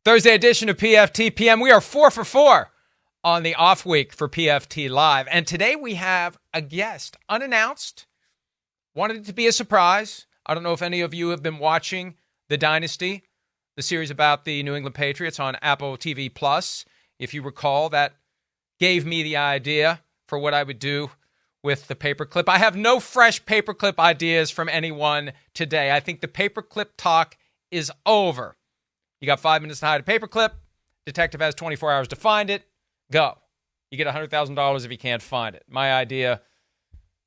Thursday edition of PFT PM. We are 4 for 4 on the off week for PFT Live. And today we have a guest, unannounced. Wanted it to be a surprise. I don't know if any of you have been watching the Dynasty, the series about the New England Patriots on Apple TV Plus. If you recall, that gave me the idea for what I would do with the paperclip. I have no fresh paperclip ideas from anyone today. I think the paperclip talk is over. You got 5 minutes to hide a paperclip. Detective has 24 hours to find it. Go. You get $100,000 if you can't find it. My idea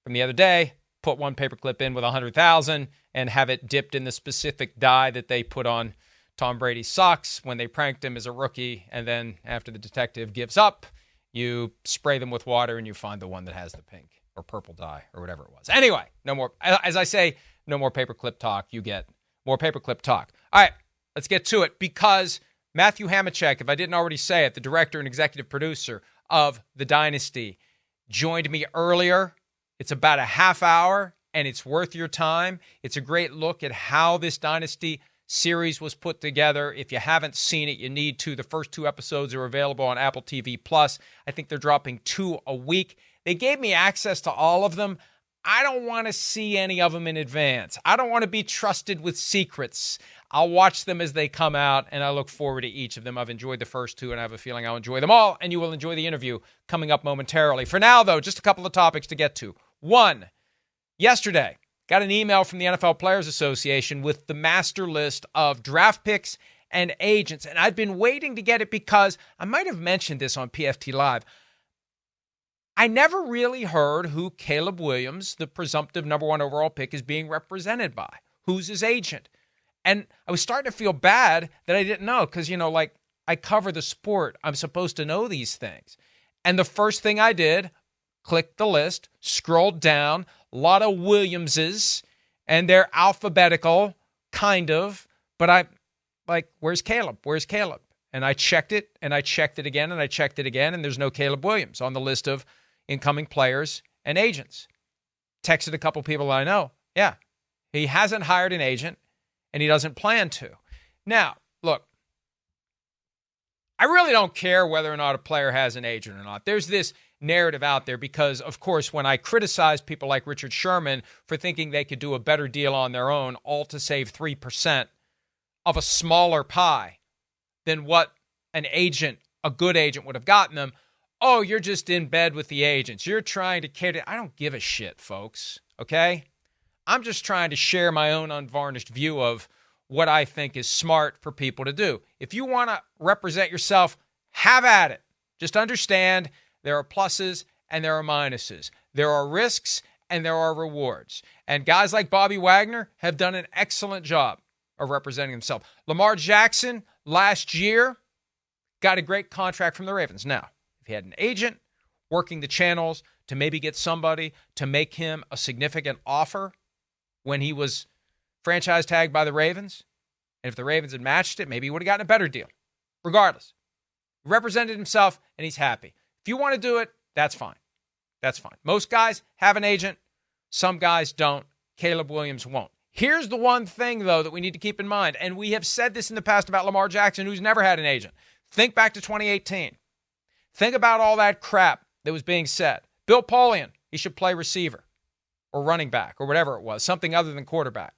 from the other day, put one paperclip in with $100,000 and have it dipped in the specific dye that they put on Tom Brady's socks when they pranked him as a rookie. And then after the detective gives up, you spray them with water and you find the one that has the pink or purple dye or whatever it was. Anyway, no more. As I say, no more paperclip talk. You get more paperclip talk. All right. Let's get to it, because Matthew Hamachek, if I didn't already say it, the director and executive producer of The Dynasty, joined me earlier. It's about a half hour, and it's worth your time. It's a great look at how this Dynasty series was put together. If you haven't seen it, you need to. The first 2 episodes are available on Apple TV Plus. I think they're dropping 2 a week. They gave me access to all of them. I don't want to see any of them in advance. I don't want to be trusted with secrets. I'll watch them as they come out, and I look forward to each of them. I've enjoyed the first 2, and I have a feeling I'll enjoy them all, and you will enjoy the interview coming up momentarily. For now, though, just a couple of topics to get to. 1, yesterday, got an email from the NFL Players Association with the master list of draft picks and agents, and I've been waiting to get it because I might have mentioned this on PFT Live. I never really heard who Caleb Williams, the presumptive number 1 overall pick, is being represented by. Who's his agent? And I was starting to feel bad that I didn't know because, I cover the sport. I'm supposed to know these things. And the first thing I did, clicked the list, scrolled down, a lot of Williamses, and they're alphabetical, kind of. But I'm like, where's Caleb? Where's Caleb? And I checked it, and I checked it again, and I checked it again, and there's no Caleb Williams on the list of incoming players and agents. Texted a couple people I know. Yeah, he hasn't hired an agent, and he doesn't plan to. Now, look, I really don't care whether or not a player has an agent or not. There's this narrative out there because, of course, when I criticize people like Richard Sherman for thinking they could do a better deal on their own, all to save 3% of a smaller pie than what an agent, a good agent, would have gotten them, oh, you're just in bed with the agents. You're trying to cater. I don't give a shit, folks, okay? I'm just trying to share my own unvarnished view of what I think is smart for people to do. If you want to represent yourself, have at it. Just understand there are pluses and there are minuses. There are risks and there are rewards. And guys like Bobby Wagner have done an excellent job of representing himself. Lamar Jackson last year got a great contract from the Ravens. Now, if he had an agent working the channels to maybe get somebody to make him a significant offer when he was franchise tagged by the Ravens, and if the Ravens had matched it, maybe he would have gotten a better deal. Regardless, he represented himself, and he's happy. If you want to do it, that's fine. That's fine. Most guys have an agent. Some guys don't. Caleb Williams won't. Here's the one thing, though, that we need to keep in mind, and we have said this in the past about Lamar Jackson, who's never had an agent. Think back to 2018. Think about all that crap that was being said. Bill Polian, he should play receiver or running back or whatever it was, something other than quarterback.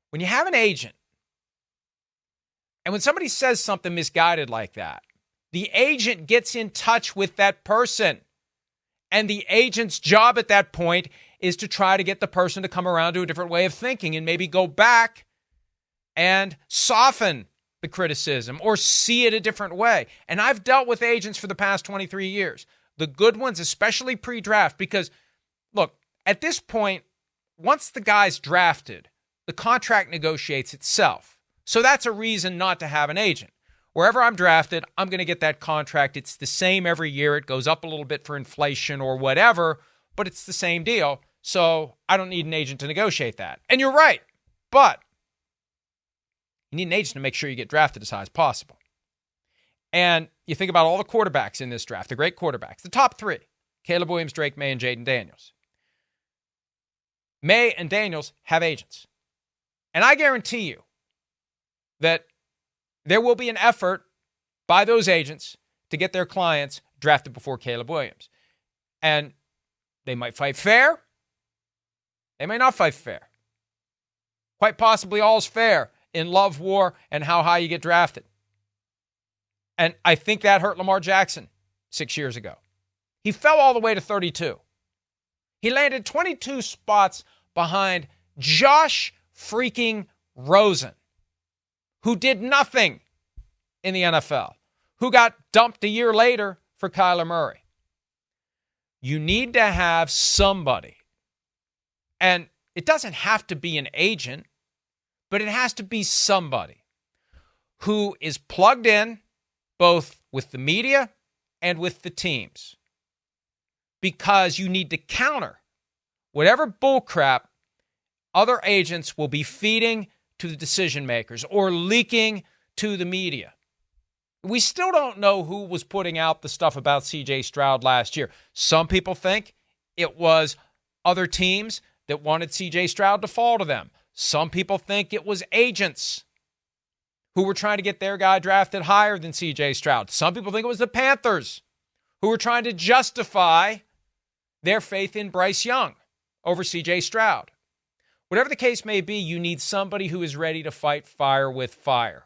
When you have an agent, and when somebody says something misguided like that, the agent gets in touch with that person. And the agent's job at that point is to try to get the person to come around to a different way of thinking and maybe go back and soften the criticism or see it a different way. And I've dealt with agents for the past 23 years. The good ones, especially pre-draft, because, look, at this point, once the guy's drafted, the contract negotiates itself. So that's a reason not to have an agent. Wherever I'm drafted, I'm going to get that contract. It's the same every year. It goes up a little bit for inflation or whatever, but it's the same deal. So I don't need an agent to negotiate that. And you're right, but you need an agent to make sure you get drafted as high as possible. And you think about all the quarterbacks in this draft, the great quarterbacks, the top 3, Caleb Williams, Drake May, and Jaden Daniels. May and Daniels have agents. And I guarantee you that there will be an effort by those agents to get their clients drafted before Caleb Williams. And they might fight fair. They may not fight fair. Quite possibly all's fair in love, war, and how high you get drafted. And I think that hurt Lamar Jackson 6 years ago. He fell all the way to 32. He landed 22 spots behind Josh freaking Rosen, who did nothing in the NFL, who got dumped a year later for Kyler Murray. You need to have somebody, and it doesn't have to be an agent, but it has to be somebody who is plugged in both with the media and with the teams, because you need to counter whatever bullcrap other agents will be feeding to the decision makers or leaking to the media. We still don't know who was putting out the stuff about C.J. Stroud last year. Some people think it was other teams that wanted C.J. Stroud to fall to them. Some people think it was agents who were trying to get their guy drafted higher than C.J. Stroud. Some people think it was the Panthers who were trying to justify their faith in Bryce Young over C.J. Stroud. Whatever the case may be, you need somebody who is ready to fight fire with fire,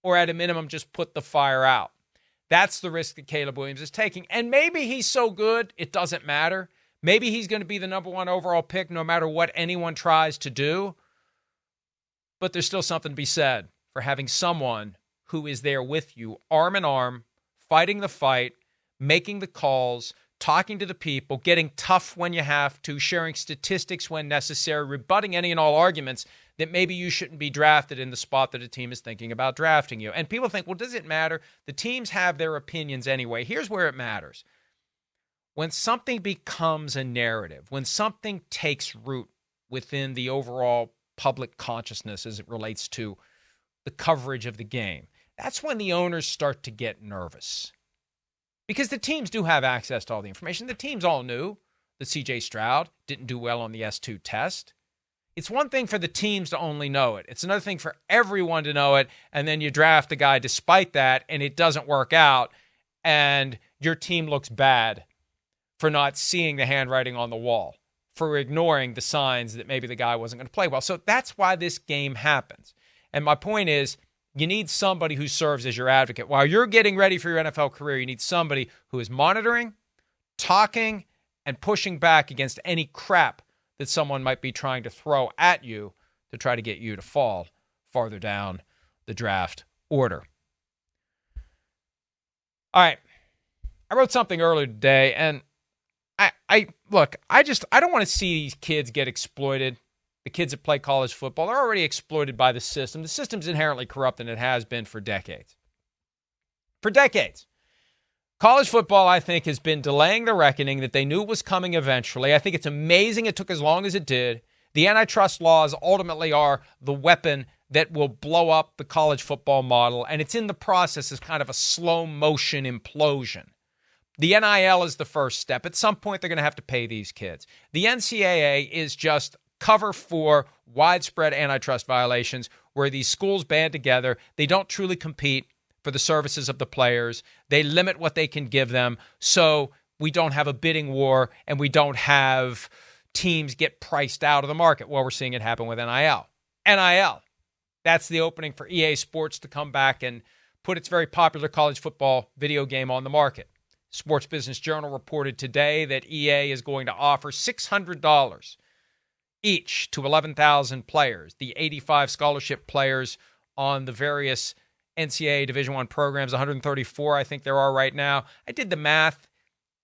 or at a minimum, just put the fire out. That's the risk that Caleb Williams is taking. And maybe he's so good, it doesn't matter. Maybe he's going to be the number one overall pick no matter what anyone tries to do. But there's still something to be said for having someone who is there with you, arm in arm, fighting the fight, making the calls, talking to the people, getting tough when you have to, sharing statistics when necessary, rebutting any and all arguments that maybe you shouldn't be drafted in the spot that a team is thinking about drafting you. And people think, well, does it matter? The teams have their opinions anyway. Here's where it matters. When something becomes a narrative, when something takes root within the overall public consciousness as it relates to the coverage of the game, that's when the owners start to get nervous. Because the teams do have access to all the information. The teams all knew that C.J. Stroud didn't do well on the S2 test. It's one thing for the teams to only know it. It's another thing for everyone to know it, and then you draft a guy despite that, and it doesn't work out, and your team looks bad for not seeing the handwriting on the wall, for ignoring the signs that maybe the guy wasn't going to play well. So that's why this game happens. And my point is, you need somebody who serves as your advocate. While you're getting ready for your NFL career, you need somebody who is monitoring, talking, and pushing back against any crap that someone might be trying to throw at you to try to get you to fall farther down the draft order. All right. I wrote something earlier today, and I don't want to see these kids get exploited. The kids that play college football are already exploited by the system. The system's inherently corrupt, and it has been for decades. For decades. College football, I think, has been delaying the reckoning that they knew was coming eventually. I think it's amazing it took as long as it did. The antitrust laws ultimately are the weapon that will blow up the college football model, and it's in the process as kind of a slow-motion implosion. The NIL is the first step. At some point, they're going to have to pay these kids. The NCAA is just cover for widespread antitrust violations where these schools band together. They don't truly compete for the services of the players. They limit what they can give them, so we don't have a bidding war and we don't have teams get priced out of the market. Well, we're seeing it happen with NIL. NIL. That's the opening for EA Sports to come back and put its very popular college football video game on the market. Sports Business Journal reported today that EA is going to offer $600 each to 11,000 players, the 85 scholarship players on the various NCAA Division I programs, 134 I think there are right now. I did the math.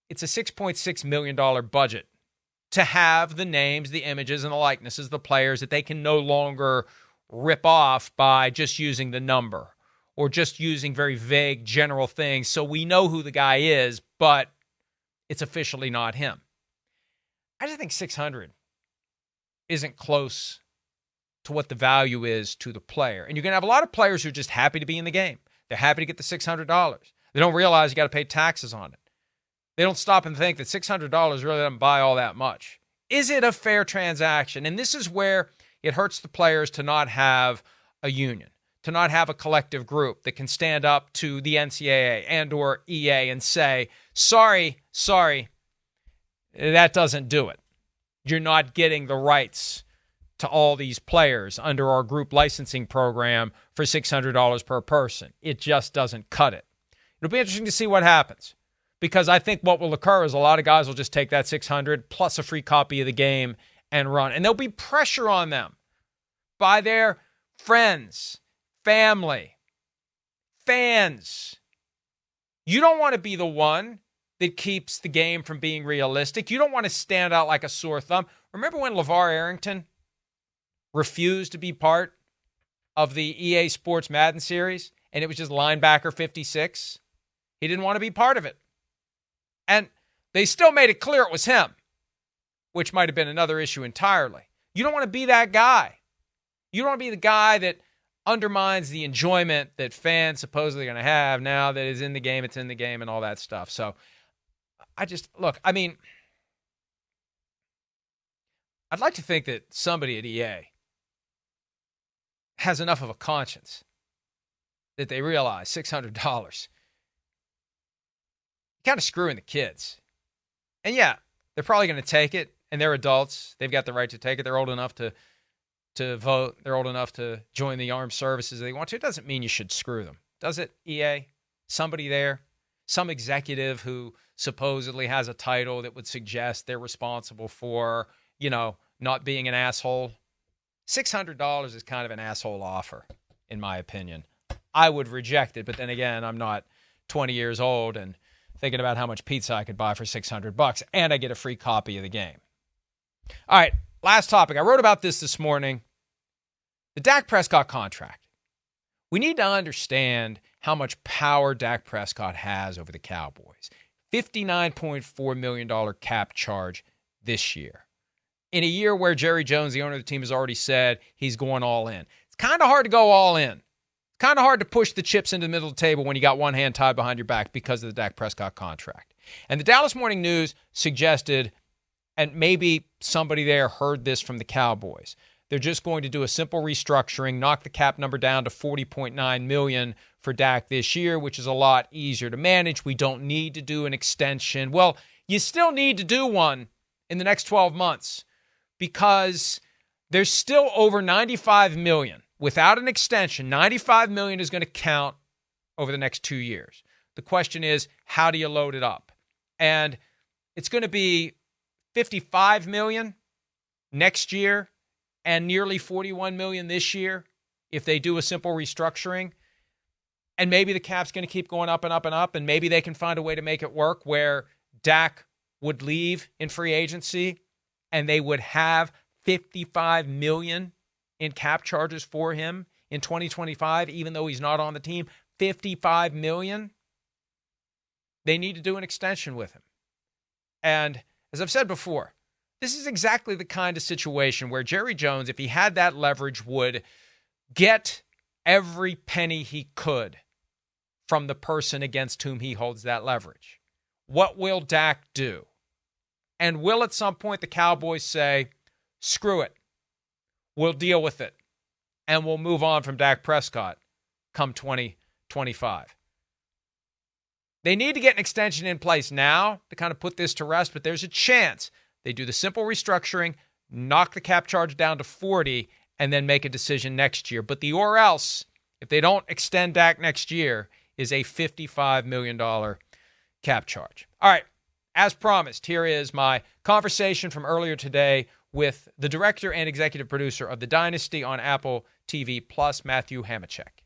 It's a $6.6 million budget to have the names, the images, and the likenesses of the players that they can no longer rip off by just using the number or just using very vague general things so we know who the guy is, but it's officially not him. I just think 600 isn't close to what the value is to the player. And you're going to have a lot of players who are just happy to be in the game. They're happy to get the $600. They don't realize you got to pay taxes on it. They don't stop and think that $600 really doesn't buy all that much. Is it a fair transaction? And this is where it hurts the players to not have a union, to not have a collective group that can stand up to the NCAA and or EA and say, sorry, that doesn't do it. You're not getting the rights to all these players under our group licensing program for $600 per person. It just doesn't cut it. It'll be interesting to see what happens, because I think what will occur is a lot of guys will just take that $600 plus a free copy of the game and run. And there'll be pressure on them by their friends, family, fans. You don't want to be the one that keeps the game from being realistic. You don't want to stand out like a sore thumb. Remember when LeVar Arrington refused to be part of the EA Sports Madden series, and it was just linebacker 56? He didn't want to be part of it. And they still made it clear it was him, which might have been another issue entirely. You don't want to be that guy. You don't want to be the guy that undermines the enjoyment that fans supposedly are going to have now that it's in the game, and all that stuff. So I'd like to think that somebody at EA has enough of a conscience that they realize $600, kind of screwing the kids. And yeah, they're probably going to take it, and they're adults. They've got the right to take it. They're old enough to vote. They're old enough to join the armed services if they want to. It doesn't mean you should screw them, does it, EA? Somebody there, some executive who supposedly has a title that would suggest they're responsible for, not being an asshole. $600 is kind of an asshole offer, in my opinion. I would reject it, but then again, I'm not 20 years old and thinking about how much pizza I could buy for $600, and I get a free copy of the game. All right, last topic. I wrote about this morning. The Dak Prescott contract. We need to understand how much power Dak Prescott has over the Cowboys. $59.4 million cap charge this year. In a year where Jerry Jones, the owner of the team, has already said he's going all in. It's kind of hard to go all in. Kind of hard to push the chips into the middle of the table when you got one hand tied behind your back because of the Dak Prescott contract. And the Dallas Morning News suggested, and maybe somebody there heard this from the Cowboys, they're just going to do a simple restructuring, knock the cap number down to $40.9 million for Dak this year, which is a lot easier to manage. We don't need to do an extension. Well, you still need to do one in the next 12 months because there's still over $95 million. Without an extension, $95 million is going to count over the next 2 years. The question is, how do you load it up? And it's going to be $55 million next year and nearly $41 million this year if they do a simple restructuring. And maybe the cap's going to keep going up and up and up, and maybe they can find a way to make it work where Dak would leave in free agency and they would have $55 million in cap charges for him in 2025, even though he's not on the team. $55 million. They need to do an extension with him. And as I've said before, this is exactly the kind of situation where Jerry Jones, if he had that leverage, would get every penny he could from the person against whom he holds that leverage. What will Dak do? And will at some point the Cowboys say, screw it, we'll deal with it, and we'll move on from Dak Prescott come 2025? They need to get an extension in place now to kind of put this to rest, but there's a chance they do the simple restructuring, knock the cap charge down to 40, and then make a decision next year. But the or else, if they don't extend Dak next year, is a $55 million cap charge. All right, as promised, here is my conversation from earlier today with the director and executive producer of the Dynasty on Apple TV Plus, Matt Hamachek.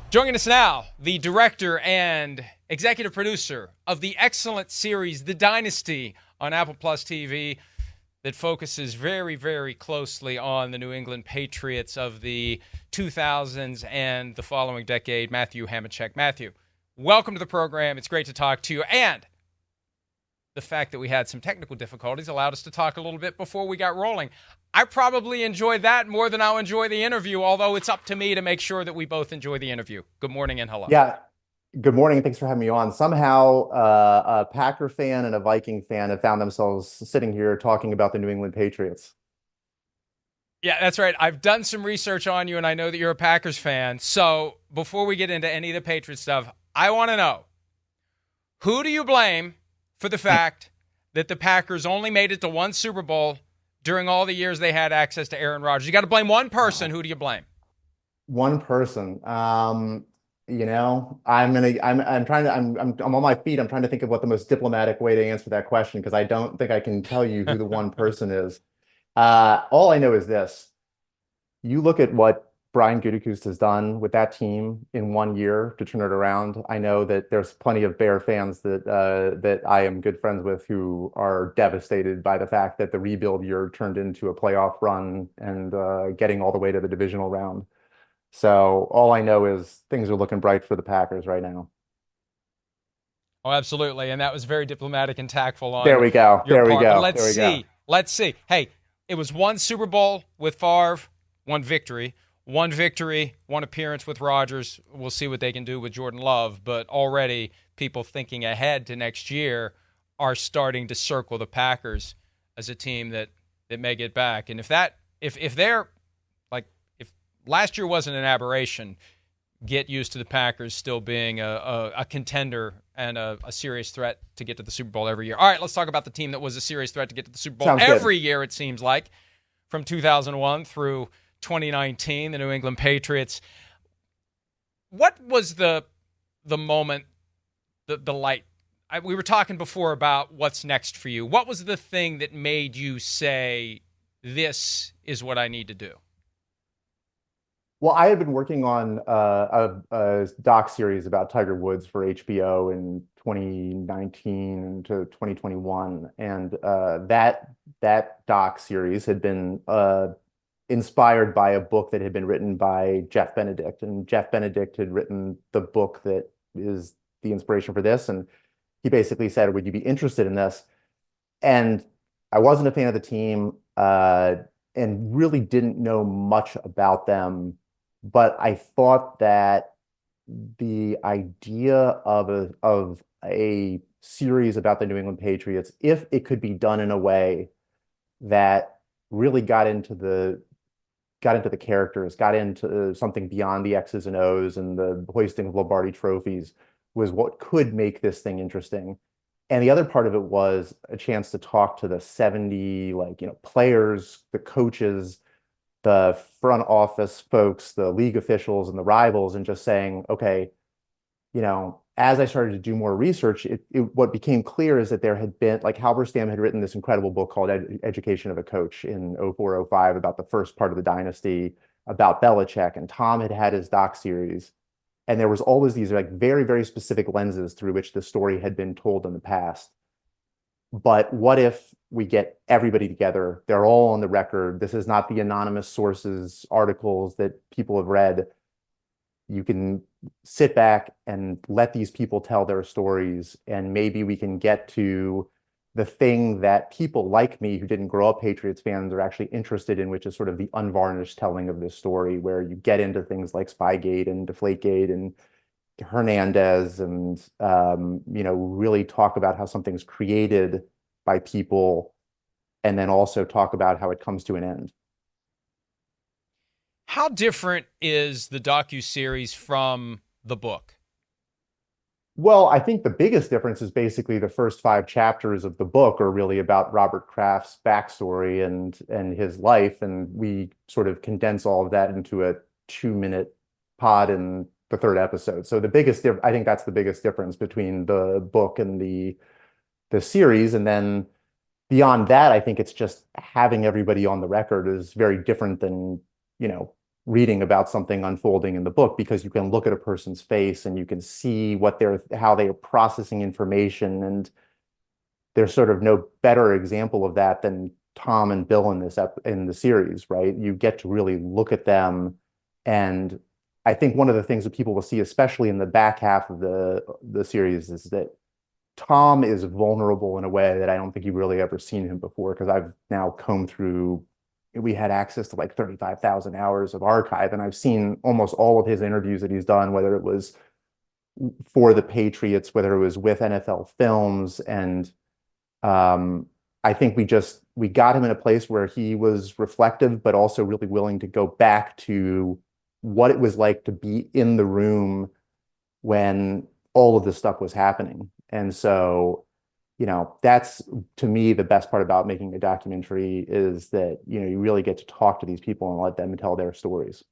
Joining us now, the director and executive producer of the excellent series, The Dynasty, on Apple Plus TV, that focuses very, very closely on the New England Patriots of the 2000s and the following decade, Matt Hamachek. Matthew, welcome to the program. It's great to talk to you. And the fact that we had some technical difficulties allowed us to talk a little bit before we got rolling. I probably enjoy that more than I'll enjoy the interview, although it's up to me to make sure that we both enjoy the interview. Good morning and hello. Yeah, good morning and thanks for having me on. Somehow a Packer fan and a Viking fan have found themselves sitting here talking about the New England Patriots. Yeah, that's right. I've done some research on you, and I know that you're a Packers fan. So before we get into any of the Patriots stuff, I want to know, who do you blame for the fact that the Packers only made it to one Super Bowl during all the years they had access to Aaron Rodgers? You got to blame one person. Who do you blame? One person. I'm trying to I'm on my feet. I'm trying to think of what the most diplomatic way to answer that question because I don't think I can tell you who the one person is. All I know is this. You look at what Brian Gutekunst has done with that team in 1 year to turn it around. I know that there's plenty of Bear fans that I am good friends with who are devastated by the fact that the rebuild year turned into a playoff run and getting all the way to the divisional round. So all I know is things are looking bright for the Packers right now. Oh, absolutely. And that was very diplomatic and tactful There on we go. your There we part. But go. let's There we go. see. Let's see. Hey, it was one Super Bowl with Favre, one victory. One victory, one appearance with Rodgers. We'll see what they can do with Jordan Love. But already people thinking ahead to next year are starting to circle the Packers as a team that may get back. And if they're like, if last year wasn't an aberration, get used to the Packers still being a contender and a serious threat to get to the Super Bowl every year. All right, let's talk about the team that was a serious threat to get to the Super Bowl Sounds every good. year, it seems like, from 2001 through 2019, the New England Patriots. What was the moment, the light? We were talking before about what's next for you. What was the thing that made you say, this is what I need to do? Well, I had been working on a doc series about Tiger Woods for HBO in 2019 to 2021, and that doc series had been inspired by a book that had been written by Jeff Benedict, and Jeff Benedict had written the book that is the inspiration for this, and he basically said, "Would you be interested in this?" And I wasn't a fan of the team, and really didn't know much about them. But I thought that the idea of a series about the New England Patriots, if it could be done in a way that really got into the characters, got into something beyond the X's and O's and the hoisting of Lombardi trophies, was what could make this thing interesting. And the other part of it was a chance to talk to the 70, players, the coaches, the front office folks, the league officials, and the rivals, and just saying, okay, as I started to do more research, what became clear is that there had been, like, Halberstam had written this incredible book called Education of a Coach in 04, 05 about the first part of the dynasty, about Belichick, and Tom had had his doc series. And there was always these like very, very specific lenses through which the story had been told in the past. But what if we get everybody together? They're all on the record. This is not the anonymous sources, articles that people have read. You can sit back and let these people tell their stories, and maybe we can get to the thing that people like me who didn't grow up Patriots fans are actually interested in, which is sort of the unvarnished telling of this story, where you get into things like Spygate and Deflategate and Hernandez, and really talk about how something's created by people, and then also talk about how it comes to an end. How different is the docuseries from the book? Well, I think the biggest difference is basically the first 5 chapters of the book are really about Robert Kraft's backstory and his life, and we sort of condense all of that into a 2-minute pod in the third episode. So I think that's the biggest difference between the book and the series. And then beyond that, I think it's just having everybody on the record is very different than, reading about something unfolding in the book, because you can look at a person's face and you can see how they are processing information. And there's sort of no better example of that than Tom and Bill in the series, right? You get to really look at them. And I think one of the things that people will see, especially in the back half of the series, is that Tom is vulnerable in a way that I don't think you've really ever seen him before, because I've now combed through, we had access to like 35,000 hours of archive, and I've seen almost all of his interviews that he's done, whether it was for the Patriots, whether it was with NFL Films. And I think we got him in a place where he was reflective, but also really willing to go back to what it was like to be in the room when all of this stuff was happening. And so, that's to me the best part about making a documentary is that, you really get to talk to these people and let them tell their stories.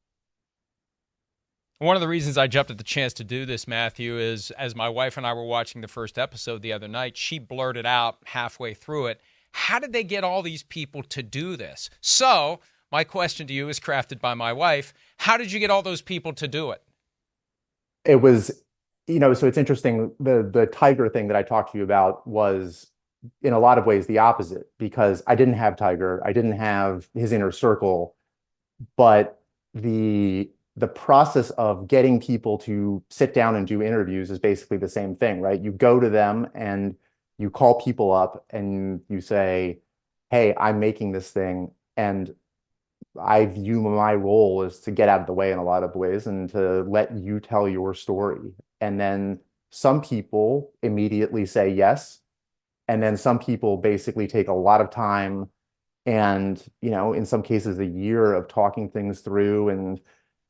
One of the reasons I jumped at the chance to do this, Matthew, is as my wife and I were watching the first episode the other night, she blurted out halfway through it, how did they get all these people to do this? So my question to you is crafted by my wife. How did you get all those people to do it? It was, so it's interesting. The Tiger thing that I talked to you about was in a lot of ways the opposite, because I didn't have Tiger, I didn't have his inner circle, but the process of getting people to sit down and do interviews is basically the same thing, right? You go to them and you call people up and you say, hey, I'm making this thing, and I view my role as to get out of the way in a lot of ways and to let you tell your story. And then some people immediately say yes. And then some people basically take a lot of time and, in some cases, a year of talking things through and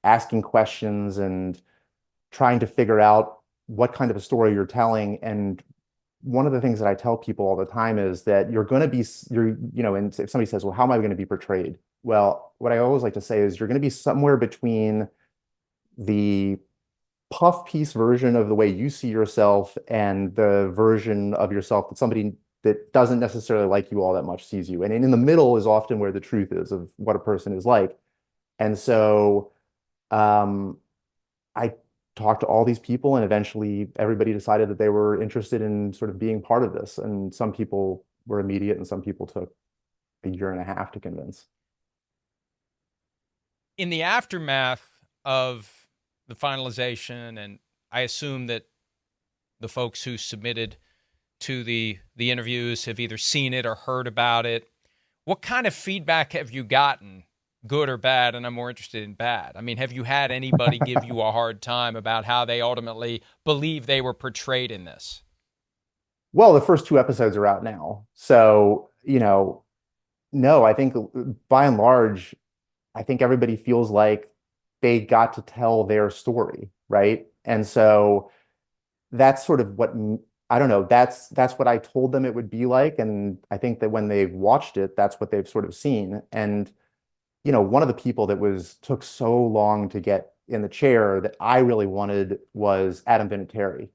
asking questions and trying to figure out what kind of a story you're telling. And one of the things that I tell people all the time is that you're going to be, and if somebody says, well, how am I going to be portrayed? Well, what I always like to say is you're going to be somewhere between the puff piece version of the way you see yourself and the version of yourself that somebody that doesn't necessarily like you all that much sees you. And in the middle is often where the truth is of what a person is like. And so I talked to all these people, and eventually everybody decided that they were interested in sort of being part of this. And some people were immediate, and some people took a year and a half to convince. In the aftermath of the finalization, and I assume that the folks who submitted to the interviews have either seen it or heard about it, what kind of feedback have you gotten, good or bad? And I'm more interested in bad. I mean, have you had anybody give you a hard time about how they ultimately believe they were portrayed in this? Well, the first two episodes are out now. So, no, I think by and large, I think everybody feels like they got to tell their story, right? And so that's sort of what, I don't know, that's what I told them it would be like. And I think that when they've watched it, that's what they've sort of seen. And one of the people that took so long to get in the chair that I really wanted was Adam Vinatieri,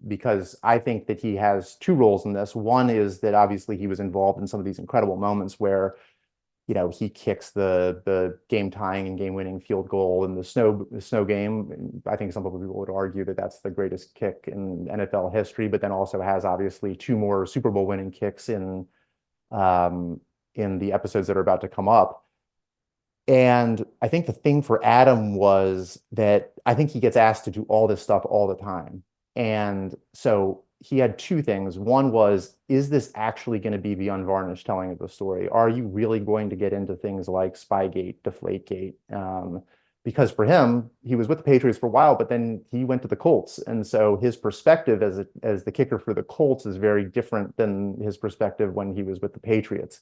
because I think that he has two roles in this. One is that obviously he was involved in some of these incredible moments where, he kicks the game tying and game winning field goal in the snow game. I think some people would argue that that's the greatest kick in NFL history, but then also has obviously two more Super Bowl winning kicks in the episodes that are about to come up. And I think the thing for Adam was that I think he gets asked to do all this stuff all the time. And so he had two things. One was, is this actually going to be the unvarnished telling of the story? Are you really going to get into things like Spygate, Deflategate? Because for him, he was with the Patriots for a while, but then he went to the Colts. And so his perspective as the kicker for the Colts is very different than his perspective when he was with the Patriots.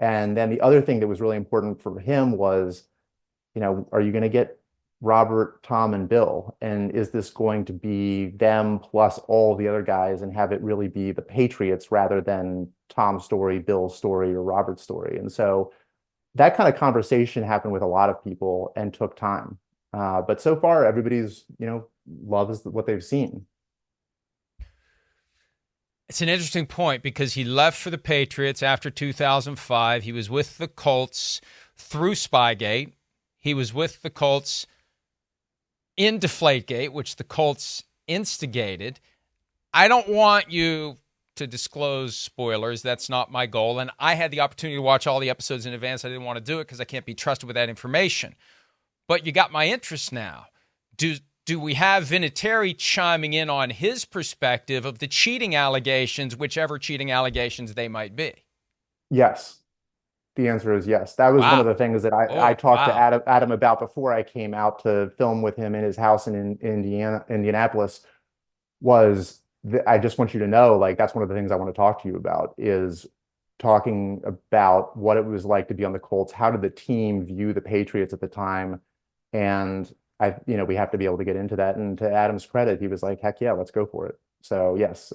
And then the other thing that was really important for him was, are you going to get Robert, Tom, and Bill? And is this going to be them plus all the other guys and have it really be the Patriots rather than Tom's story, Bill's story, or Robert's story? And so that kind of conversation happened with a lot of people and took time. But so far, everybody's, loves what they've seen. It's an interesting point because he left for the Patriots after 2005. He was with the Colts through Spygate. He was with the Colts in Deflategate, which the Colts instigated. I don't want you to disclose spoilers. That's not my goal. And I had the opportunity to watch all the episodes in advance. I didn't want to do it because I can't be trusted with that information. But you got my interest now. Do we have Vinatieri chiming in on his perspective of the cheating allegations, whichever cheating allegations they might be? Yes. The answer is yes. That was one of the things that I talked to Adam about before I came out to film with him in his house in Indianapolis. I just want you to know, like, that's one of the things I want to talk to you about is talking about what it was like to be on the Colts. How did the team view the Patriots at the time? And we have to be able to get into that. And to Adam's credit, he was like, heck yeah, let's go for it. So yes,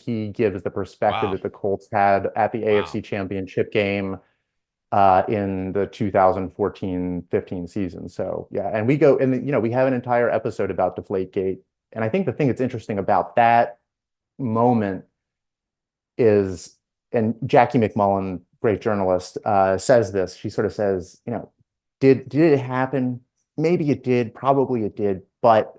he gives the perspective Wow. that the Colts had at the Wow. AFC Championship game in the 2014-15 season. So yeah, and we go and we have an entire episode about Deflategate. And I think the thing that's interesting about that moment is, and Jackie McMullen, great journalist, says this. She sort of says, did it happen? Maybe it did, probably it did, but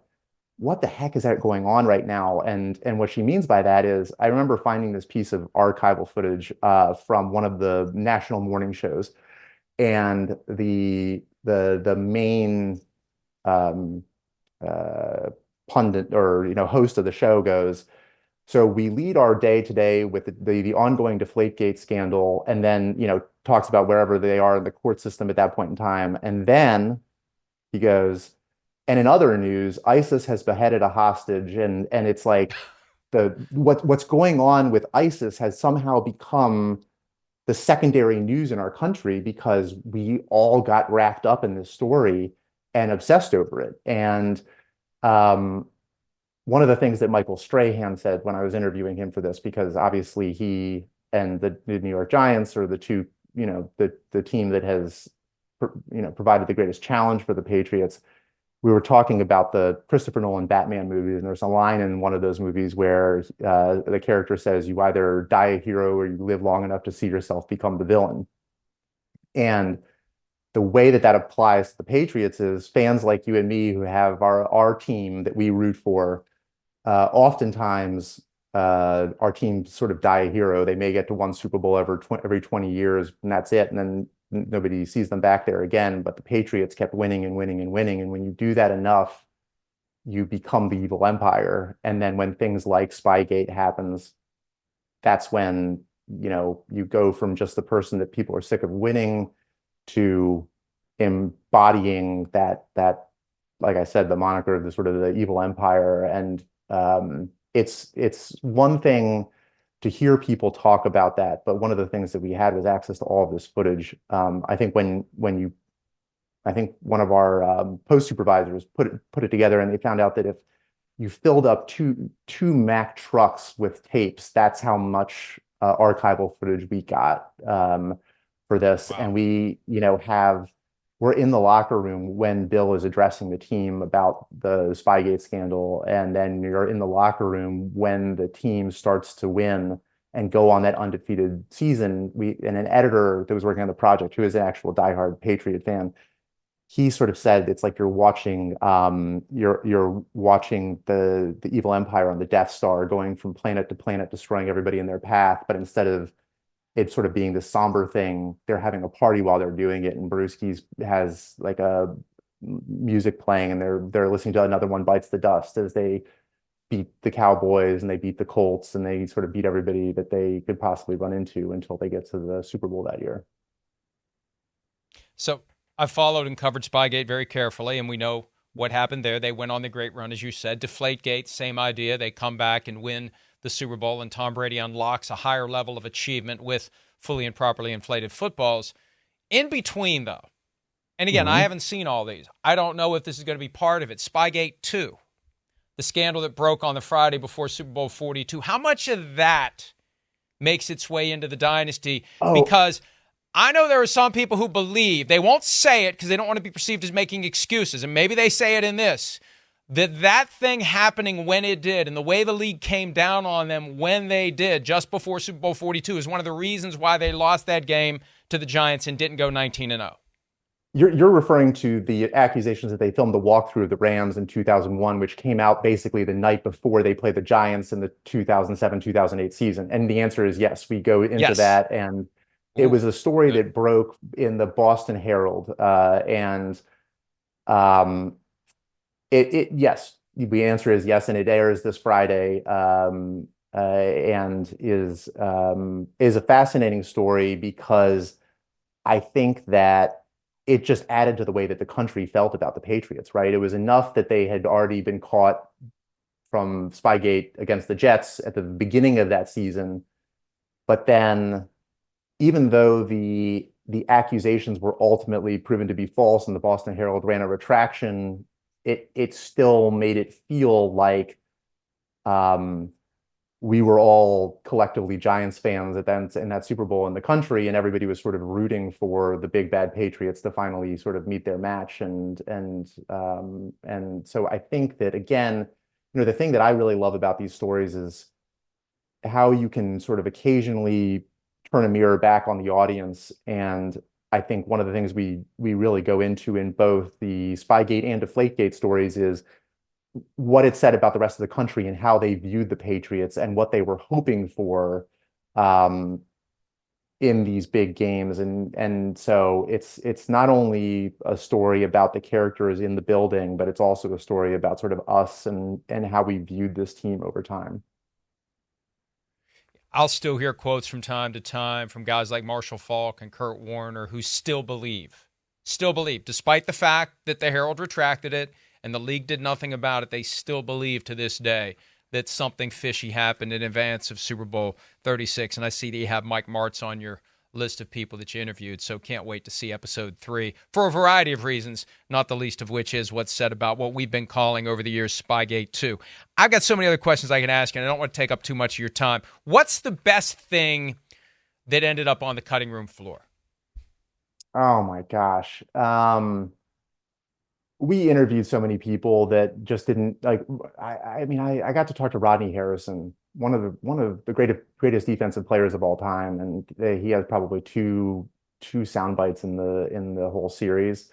what the heck is that going on right now? And what she means by that is, I remember finding this piece of archival footage from one of the national morning shows, and the main um, uh, pundit or host of the show goes, so we lead our day today with the ongoing Deflategate scandal, and then talks about wherever they are in the court system at that point in time, and then he goes, and in other news, ISIS has beheaded a hostage, and it's like what's going on with ISIS has somehow become the secondary news in our country because we all got wrapped up in this story and obsessed over it. And um, one of the things that Michael Strahan said when I was interviewing him for this, because obviously he and the New York Giants are the two, the team that has provided the greatest challenge for the Patriots. We were talking about the Christopher Nolan Batman movies, and there's a line in one of those movies where the character says, you either die a hero or you live long enough to see yourself become the villain. And the way that that applies to the Patriots is fans like you and me who have our team that we root for, oftentimes our teams sort of die a hero. They may get to one Super Bowl every 20 years, and that's it. And then nobody sees them back there again. But the Patriots kept winning and winning and winning. And when you do that enough, you become the evil empire. And then when things like Spygate happens, that's when, you go from just the person that people are sick of winning to embodying that, like I said, the moniker of the sort of the evil empire. And it's one thing to hear people talk about that, but one of the things that we had was access to all of this footage. I think I think one of our post supervisors put it together, and they found out that if you filled up two Mack trucks with tapes, that's how much archival footage we got for this. Wow. And we're in the locker room when Bill is addressing the team about the Spygate scandal, and then you're in the locker room when the team starts to win and go on that undefeated season. And an editor that was working on the project, who is an actual diehard Patriot fan, he sort of said it's like you're watching the evil empire on the Death Star going from planet to planet, destroying everybody in their path. But instead of it sort of being this somber thing, they're having a party while they're doing it, and Brewski's has like a music playing, and they're listening to Another One Bites the Dust as they beat the Cowboys and they beat the Colts and they sort of beat everybody that they could possibly run into until they get to the Super Bowl that year. So I followed and covered Spygate very carefully, and we know what happened there. They went on the great run, as you said. Deflategate, same idea. They come back and win the Super Bowl, and Tom Brady unlocks a higher level of achievement with fully and properly inflated footballs. In between, though, and again, I haven't seen all these. I don't know if this is going to be part of it. Spygate 2, the scandal that broke on the Friday before Super Bowl 42. How much of that makes its way into the Dynasty? Because I know there are some people who believe, they won't say it because they don't want to be perceived as making excuses, and maybe they say it in this, that thing happening when it did and the way the league came down on them when they did just before Super Bowl 42 is one of the reasons why they lost that game to the Giants and didn't go 19-0. You're referring to the accusations that they filmed the walkthrough of the Rams in 2001, which came out basically the night before they played the Giants in the 2007-2008 season. And the answer is yes, we go into that. And it was a story that broke in the Boston Herald. Yes, the answer is yes, and it airs this Friday, and is a fascinating story because I think that it just added to the way that the country felt about the Patriots, right? It was enough that they had already been caught from Spygate against the Jets at the beginning of that season, but then even though the accusations were ultimately proven to be false and the Boston Herald ran a retraction, it still made it feel like um, we were all collectively Giants fans at that in that Super Bowl in the country, and everybody was sort of rooting for the big bad Patriots to finally sort of meet their match. And so I think that again, the thing that I really love about these stories is how you can sort of occasionally turn a mirror back on the audience. And I think one of the things we really go into in both the Spygate and Deflategate stories is what it said about the rest of the country and how they viewed the Patriots and what they were hoping for um, in these big games. And so it's not only a story about the characters in the building, but it's also a story about sort of us and how we viewed this team over time. I'll still hear quotes from time to time from guys like Marshall Faulk and Kurt Warner who still believe, despite the fact that the Herald retracted it and the league did nothing about it, they still believe to this day that something fishy happened in advance of Super Bowl 36. And I see that you have Mike Martz on your list of people that you interviewed, so can't wait to see episode 3 for a variety of reasons, not the least of which is what's said about what we've been calling over the years Spygate 2. I've got so many other questions I can ask, and I don't want to take up too much of your time. What's the best thing that ended up on the cutting room floor? Oh my gosh. We interviewed so many people that just didn't like. I mean, I got to talk to Rodney Harrison, one of the greatest defensive players of all time, and he has probably two sound bites in the whole series.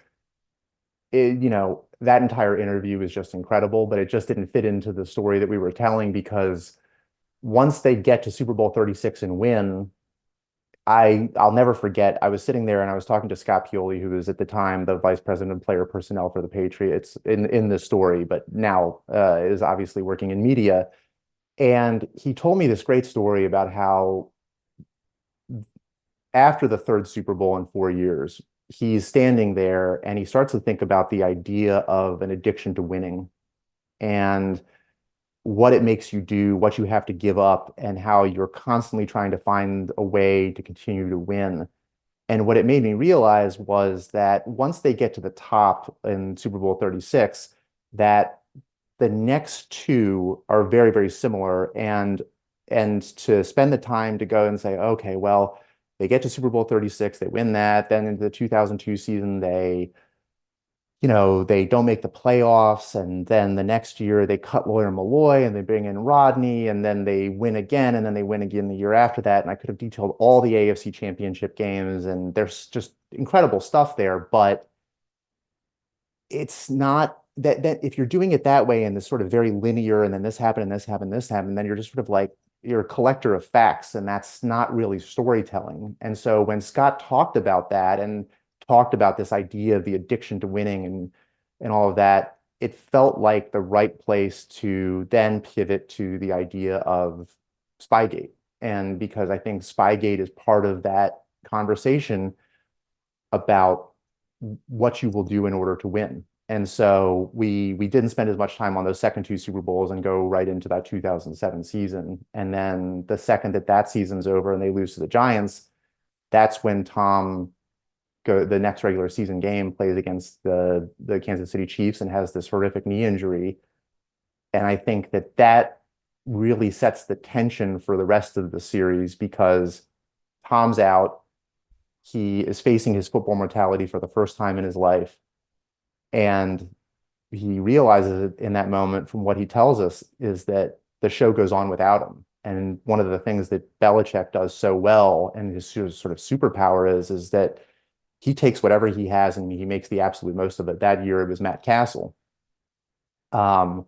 That entire interview is just incredible, but it just didn't fit into the story that we were telling because once they get to Super Bowl 36 and win, I'll never forget. I was sitting there and I was talking to Scott Pioli, who was at the time the vice president of player personnel for the Patriots in this story, but now is obviously working in media. And he told me this great story about how after the third Super Bowl in 4 years, he's standing there and he starts to think about the idea of an addiction to winning and what it makes you do, what you have to give up, and how you're constantly trying to find a way to continue to win. And what it made me realize was that once they get to the top in Super Bowl 36, that the next two are very, very similar. And to spend the time to go and say, okay, well, they get to Super Bowl 36, they win that. Then into the 2002 season, they don't make the playoffs. And then the next year they cut Lawyer Malloy and they bring in Rodney and then they win again. And then they win again the year after that. And I could have detailed all the AFC championship games and there's just incredible stuff there. But it's not that if you're doing it that way and this sort of very linear and then this happened and this happened, this happened, then you're just sort of like, you're a collector of facts and that's not really storytelling. And so when Scott talked about that and talked about this idea of the addiction to winning and all of that, it felt like the right place to then pivot to the idea of Spygate. And because I think Spygate is part of that conversation about what you will do in order to win. And so we didn't spend as much time on those second two Super Bowls and go right into that 2007 season. And then the second that season's over and they lose to the Giants, that's when Tom the next regular season game plays against the Kansas City Chiefs and has this horrific knee injury. And I think that really sets the tension for the rest of the series because Tom's out. He is facing his football mortality for the first time in his life. And he realizes it in that moment from what he tells us is that the show goes on without him. And one of the things that Belichick does so well and his sort of superpower is that he takes whatever he has and he makes the absolute most of it. That year it was Matt Castle. And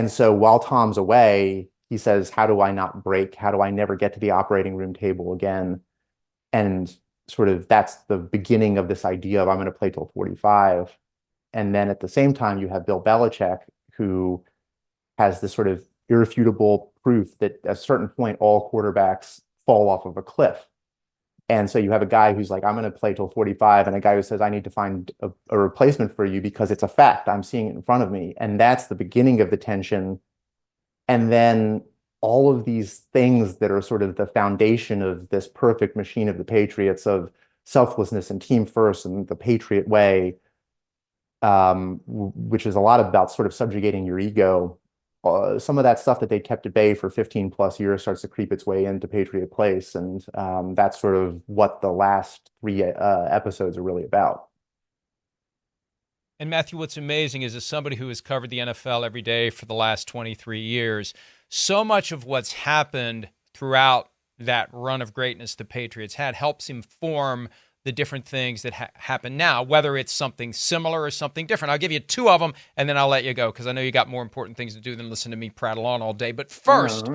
so while Tom's away, he says, how do I not break? How do I never get to the operating room table again? And sort of that's the beginning of this idea of I'm going to play till 45. And then at the same time, you have Bill Belichick, who has this sort of irrefutable proof that at a certain point, all quarterbacks fall off of a cliff. And so you have a guy who's like, I'm going to play till 45, and a guy who says, I need to find a replacement for you because it's a fact. I'm seeing it in front of me. And that's the beginning of the tension. And then all of these things that are sort of the foundation of this perfect machine of the Patriots, of selflessness and team first and the Patriot way, which is a lot about sort of subjugating your ego. Some of that stuff that they kept at bay for 15 plus years starts to creep its way into Patriot Place. And that's sort of what the last three episodes are really about. And Matthew, what's amazing is, as somebody who has covered the NFL every day for the last 23 years, so much of what's happened throughout that run of greatness the Patriots had helps inform the different things that happen now, whether it's something similar or something different. I'll give you two of them, and then I'll let you go, because I know you got more important things to do than listen to me prattle on all day. But first,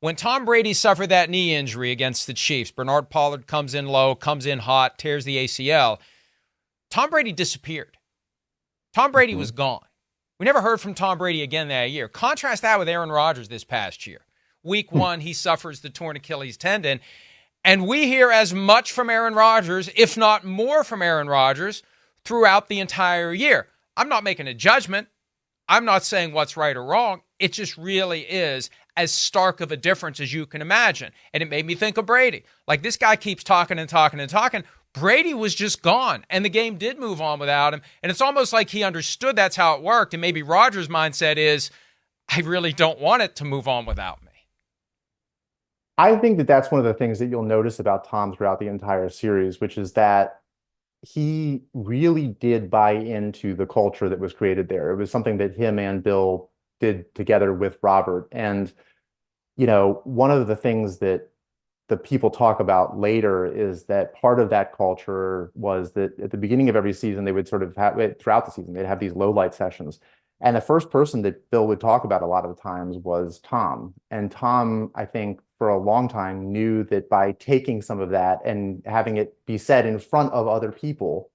when Tom Brady suffered that knee injury against the Chiefs, Bernard Pollard comes in low, comes in hot, tears the ACL. Tom Brady disappeared. Tom Brady was gone. We never heard from Tom Brady again that year. Contrast that with Aaron Rodgers this past year. Week 1, he suffers the torn Achilles tendon. And we hear as much from Aaron Rodgers, if not more from Aaron Rodgers, throughout the entire year. I'm not making a judgment. I'm not saying what's right or wrong. It just really is as stark of a difference as you can imagine. And it made me think of Brady. Like, this guy keeps talking and talking and talking. Brady was just gone, and the game did move on without him. And it's almost like he understood that's how it worked. And maybe Rodgers' mindset is, I really don't want it to move on without me. I think that that's one of the things that you'll notice about Tom throughout the entire series, which is that he really did buy into the culture that was created there. It was something that him and Bill did together with Robert. And, you know, one of the things that the people talk about later is that part of that culture was that at the beginning of every season, they would sort of have it throughout the season, they'd have these low light sessions. And the first person that Bill would talk about a lot of the times was Tom. And Tom, I think, for a long time knew that by taking some of that and having it be said in front of other people,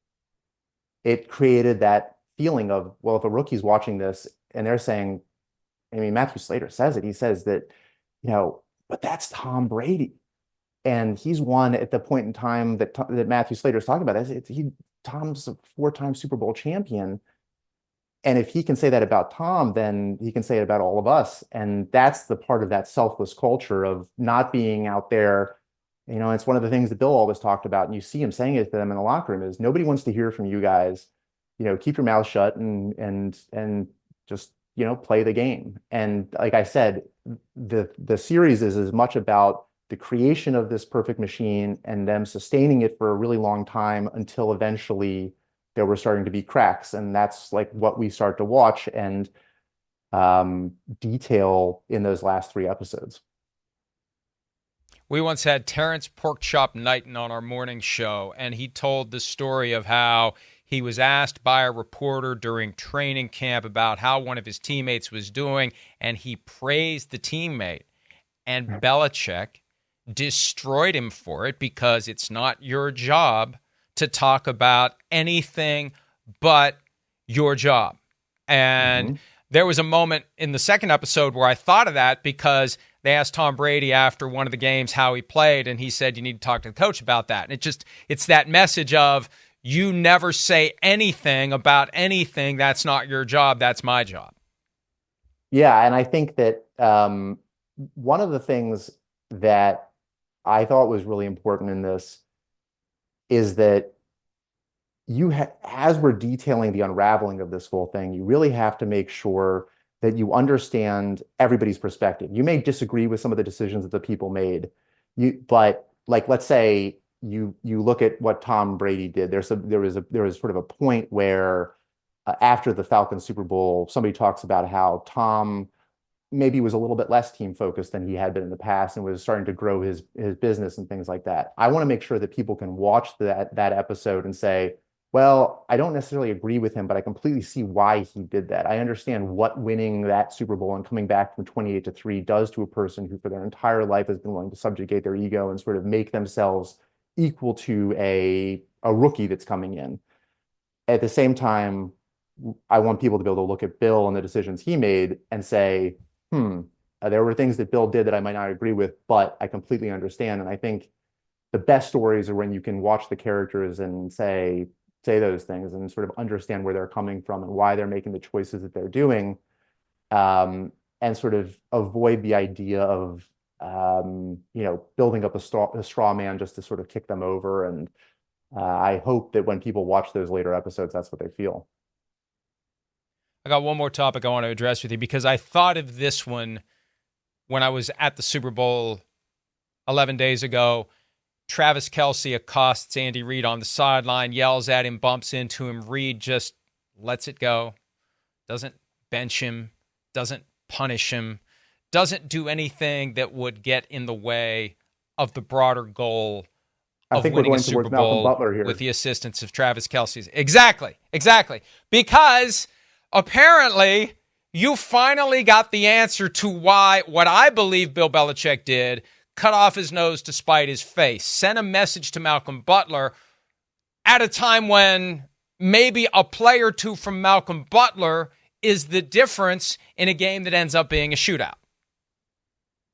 it created that feeling of, well, if a rookie's watching this and they're saying, I mean, Matthew Slater says it, he says that, you know, but that's Tom Brady. And he's won at the point in time that Matthew Slater's talking about. Tom's a 4-time Super Bowl champion. And if he can say that about Tom, then he can say it about all of us. And that's the part of that selfless culture of not being out there. You know, it's one of the things that Bill always talked about, and you see him saying it to them in the locker room, is nobody wants to hear from you guys. You know, keep your mouth shut and just, you know, play the game. And like I said, the series is as much about the creation of this perfect machine and them sustaining it for a really long time until eventually there were starting to be cracks. And that's like what we start to watch and detail in those last 3 episodes. We once had Terrence Porkchop Knighton on our morning show, and he told the story of how he was asked by a reporter during training camp about how one of his teammates was doing, and he praised the teammate. And Belichick destroyed him for it, because it's not your job to talk about anything but your job. And there was a moment in the second episode where I thought of that, because they asked Tom Brady after one of the games how he played, and he said, you need to talk to the coach about that. And it's that message of, you never say anything about anything. That's not your job. That's my job. Yeah. And I think that one of the things that I thought was really important in this is that as we're detailing the unraveling of this whole thing, you really have to make sure that you understand everybody's perspective. You may disagree with some of the decisions that the people made, but like, let's say you look at what Tom Brady did. There was sort of a point where after the Falcons Super Bowl, somebody talks about how Tom maybe was a little bit less team focused than he had been in the past and was starting to grow his business and things like that. I want to make sure that people can watch that episode and say, well, I don't necessarily agree with him, but I completely see why he did that. I understand what winning that Super Bowl and coming back from 28-3 does to a person who for their entire life has been willing to subjugate their ego and sort of make themselves equal to a rookie that's coming in. At the same time, I want people to be able to look at Bill and the decisions he made and say, there were things that Bill did that I might not agree with, but I completely understand. And I think the best stories are when you can watch the characters and say those things and sort of understand where they're coming from and why they're making the choices that they're doing. and sort of avoid the idea of building up a straw man just to sort of kick them over. And I hope that when people watch those later episodes, that's what they feel. I got one more topic I want to address with you because I thought of this one when I was at the Super Bowl 11 days ago. Travis Kelce accosts Andy Reid on the sideline, yells at him, bumps into him. Reid just lets it go, doesn't bench him, doesn't punish him, doesn't do anything that would get in the way of the broader goal I of think we're winning a going Super towards Malcolm Bowl Butler here. with the assistance of Travis Kelce's. Exactly. Because apparently you finally got the answer to why what I believe Bill Belichick did, cut off his nose to spite his face, sent a message to Malcolm Butler at a time when maybe a play or two from Malcolm Butler is the difference in a game that ends up being a shootout.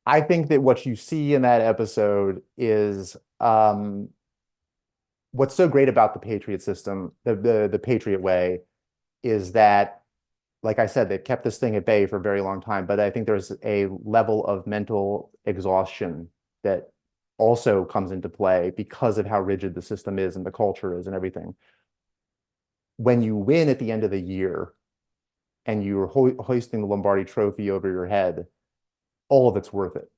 I think that what you see in that episode is what's so great about the Patriot system, the Patriot way, is that, like I said, they've kept this thing at bay for a very long time. But I think there's a level of mental exhaustion that also comes into play because of how rigid the system is and the culture is and everything. When you win at the end of the year and you're hoisting the Lombardi Trophy over your head, all of it's worth it.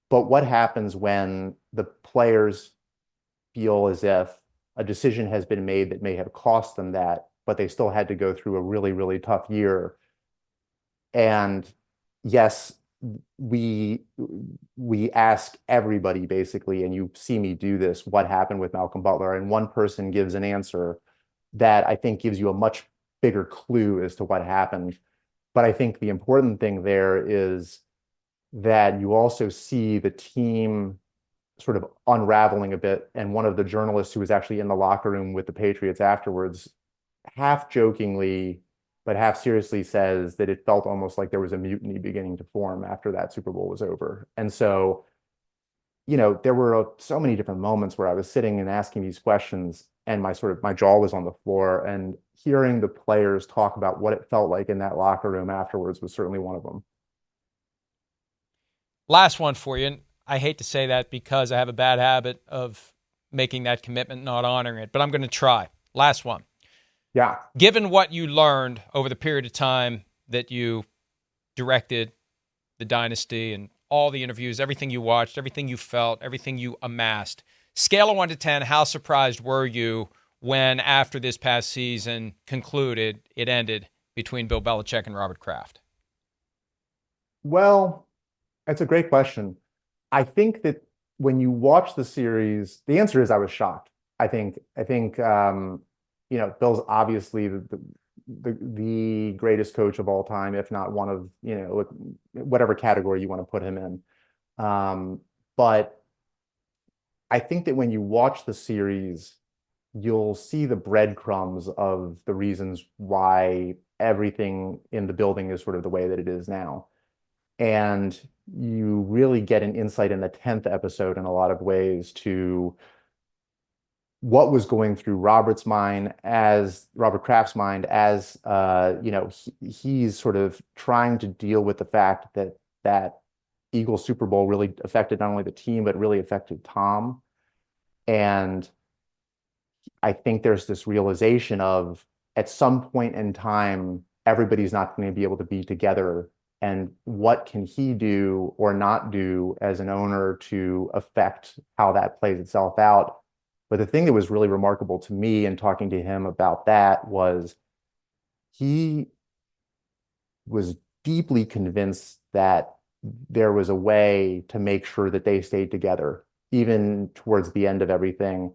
But what happens when the players feel as if a decision has been made that may have cost them that, but they still had to go through a really, really tough year? And yes, we ask everybody basically, and you see me do this, what happened with Malcolm Butler, and one person gives an answer that I think gives you a much bigger clue as to what happened. But I think the important thing there is that you also see the team sort of unraveling a bit. And one of the journalists who was actually in the locker room with the Patriots afterwards, half jokingly, but half seriously, says that it felt almost like there was a mutiny beginning to form after that Super Bowl was over. And so, there were so many different moments where I was sitting and asking these questions and my jaw was on the floor, and hearing the players talk about what it felt like in that locker room afterwards was certainly one of them. Last one for you. And I hate to say that because I have a bad habit of making that commitment, not honoring it, but I'm going to try. Last one. Yeah. Given what you learned over the period of time that you directed the Dynasty and all the interviews, everything you watched, everything you felt, everything you amassed, scale of 1 to 10, how surprised were you when, after this past season concluded, it ended between Bill Belichick and Robert Kraft? Well, that's a great question. I think that when you watch the series, the answer is I was shocked. I think Bill's obviously the greatest coach of all time, if not one of, whatever category you want to put him in. But I think that when you watch the series, you'll see the breadcrumbs of the reasons why everything in the building is sort of the way that it is now. And you really get an insight in the 10th episode in a lot of ways to what was going through Robert Kraft's mind as he's sort of trying to deal with the fact that that Eagles Super Bowl really affected not only the team, but really affected Tom. And I think there's this realization of, at some point in time, everybody's not going to be able to be together. And what can he do or not do as an owner to affect how that plays itself out? But the thing that was really remarkable to me in talking to him about that was he was deeply convinced that there was a way to make sure that they stayed together, even towards the end of everything.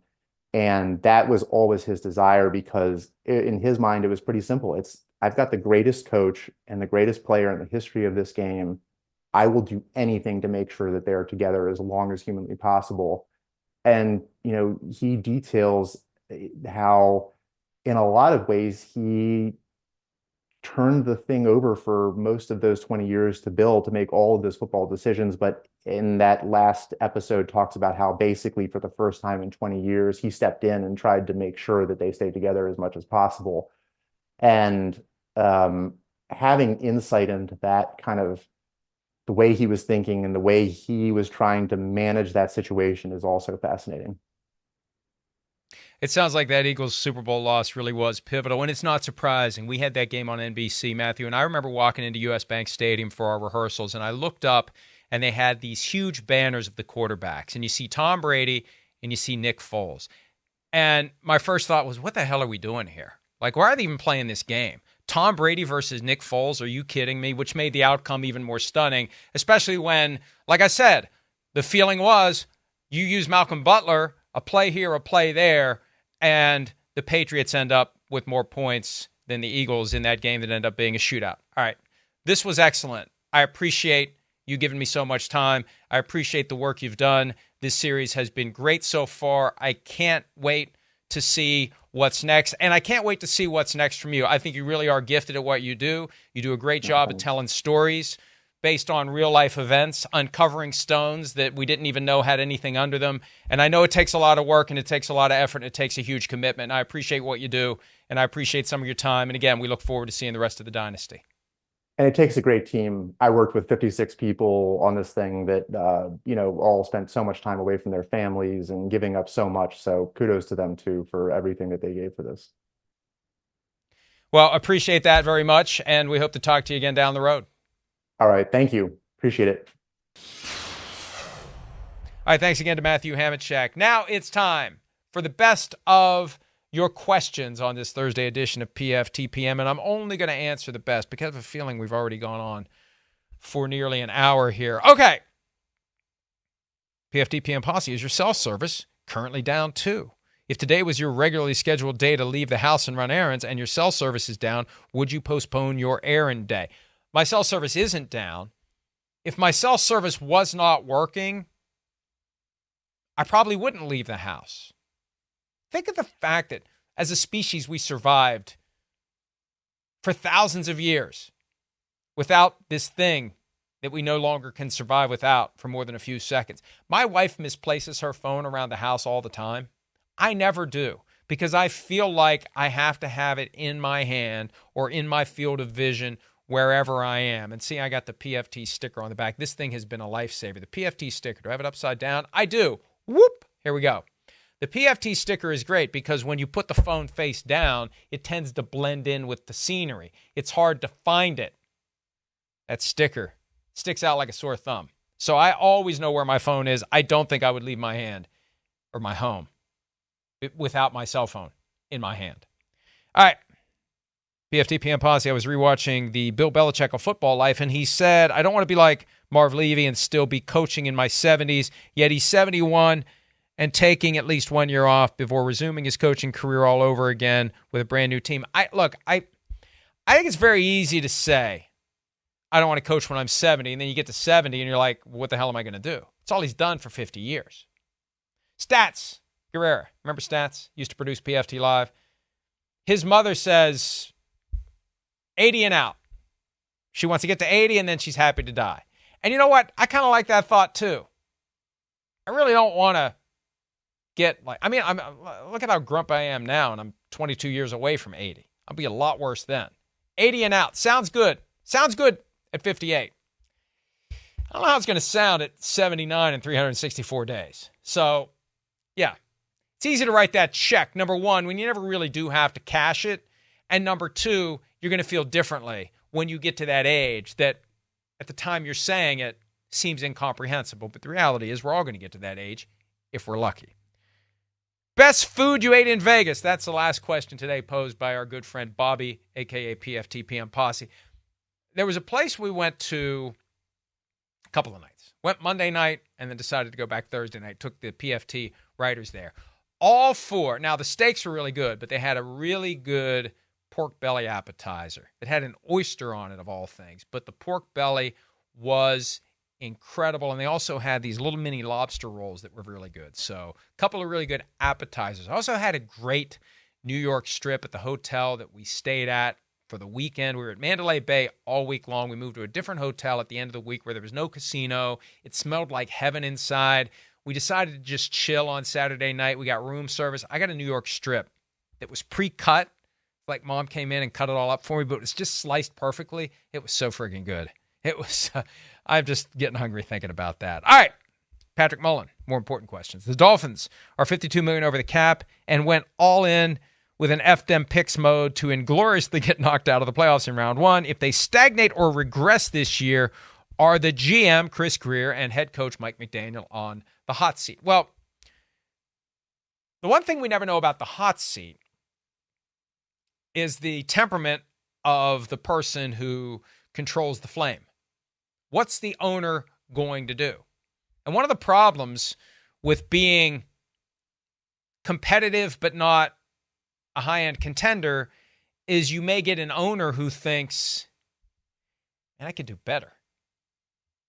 And that was always his desire, because in his mind, it was pretty simple. I've got the greatest coach and the greatest player in the history of this game. I will do anything to make sure that they're together as long as humanly possible. And, he details how, in a lot of ways, he turned the thing over for most of those 20 years to Bill to make all of those football decisions. But in that last episode, talks about how basically for the first time in 20 years, he stepped in and tried to make sure that they stayed together as much as possible. And having insight into that kind of the way he was thinking and the way he was trying to manage that situation is also fascinating. It sounds like that Eagles Super Bowl loss really was pivotal, and it's not surprising. We had that game on NBC, Matthew, and I remember walking into US Bank Stadium for our rehearsals, and I looked up, and they had these huge banners of the quarterbacks, and you see Tom Brady, and you see Nick Foles. And my first thought was, what the hell are we doing here? Like, why are they even playing this game? Tom Brady versus Nick Foles, are you kidding me? Which made the outcome even more stunning, especially when, like I said, the feeling was you use Malcolm Butler, a play here, a play there, and the Patriots end up with more points than the Eagles in that game that ended up being a shootout. All right, this was excellent. I appreciate you giving me so much time. I appreciate the work you've done. This series has been great so far. I can't wait to see what's next, and I can't wait to see what's next from you. I think you really are gifted at what you do. You do a great job at telling stories based on real-life events, uncovering stones that we didn't even know had anything under them. And I know it takes a lot of work, and it takes a lot of effort, and it takes a huge commitment. And I appreciate what you do, and I appreciate some of your time. And again, we look forward to seeing the rest of the Dynasty. And it takes a great team. I worked with 56 people on this thing that, all spent so much time away from their families and giving up so much. So kudos to them, too, for everything that they gave for this. Well, appreciate that very much, and we hope to talk to you again down the road. All right. Thank you. Appreciate it. All right. Thanks again to Matt Hamachek. Now it's time for the best of your questions on this Thursday edition of PFT PM, and I'm only going to answer the best because I have a feeling we've already gone on for nearly an hour here. Okay. PFT PM Posse is your self-service, currently down 2. If today was your regularly scheduled day to leave the house and run errands and your cell service is down, would you postpone your errand day? My cell service isn't down. If my cell service was not working, I probably wouldn't leave the house. Think of the fact that as a species, we survived for thousands of years without this thing that we no longer can survive without for more than a few seconds. My wife misplaces her phone around the house all the time. I never do because I feel like I have to have it in my hand or in my field of vision wherever I am. And see, I got the PFT sticker on the back. This thing has been a lifesaver. The PFT sticker. Do I have it upside down? I do. Whoop. Here we go. The PFT sticker is great because when you put the phone face down, it tends to blend in with the scenery. It's hard to find it. That sticker sticks out like a sore thumb. So I always know where my phone is. I don't think I would leave my hand or my home without my cell phone in my hand. All right. PFT PM Posse, I was rewatching the Bill Belichick of Football Life, and he said, I don't want to be like Marv Levy and still be coaching in my 70s, yet he's 71 and taking at least 1 year off before resuming his coaching career all over again with a brand new team. I think it's very easy to say, I don't want to coach when I'm 70, and then you get to 70 and you're like, what the hell am I going to do? It's all he's done for 50 years. Stats, Guerrera. Remember Stats? Used to produce PFT Live. His mother says 80 and out. She wants to get to 80 and then she's happy to die. And you know what? I kind of like that thought too. I really don't want to get look at how grump I am now and I'm 22 years away from 80. I'll be a lot worse then. 80 and out. Sounds good. Sounds good at 58. I don't know how it's going to sound at 79 and 364 days. So, yeah. It's easy to write that check, number one, when you never really do have to cash it. And number two, you're going to feel differently when you get to that age that at the time you're saying it seems incomprehensible. But the reality is we're all going to get to that age if we're lucky. Best food you ate in Vegas? That's the last question today posed by our good friend Bobby, a.k.a. PFT PM Posse. There was a place we went to a couple of nights. Went Monday night and then decided to go back Thursday night. Took the PFT writers there. All four. Now, the steaks were really good, but they had a really good pork belly appetizer. It had an oyster on it, of all things. But the pork belly was incredible. And they also had these little mini lobster rolls that were really good. So a couple of really good appetizers. I also had a great New York strip at the hotel that we stayed at for the weekend. We were at Mandalay Bay all week long. We moved to a different hotel at the end of the week where there was no casino. It smelled like heaven inside. We decided to just chill on Saturday night. We got room service. I got a New York strip that was pre-cut. Like Mom came in and cut it all up for me, but it was just sliced perfectly. It was so friggin' good. It was, I'm just getting hungry thinking about that. All right, Patrick Mullen, more important questions. The Dolphins are $52 million over the cap and went all in with an F them picks mode to ingloriously get knocked out of the playoffs in round one. If they stagnate or regress this year, are the GM, Chris Greer, and head coach Mike McDaniel on the hot seat? Well, the one thing we never know about the hot seat is the temperament of the person who controls the flame. What's the owner going to do? And one of the problems with being competitive but not a high-end contender is you may get an owner who thinks, man, I could do better.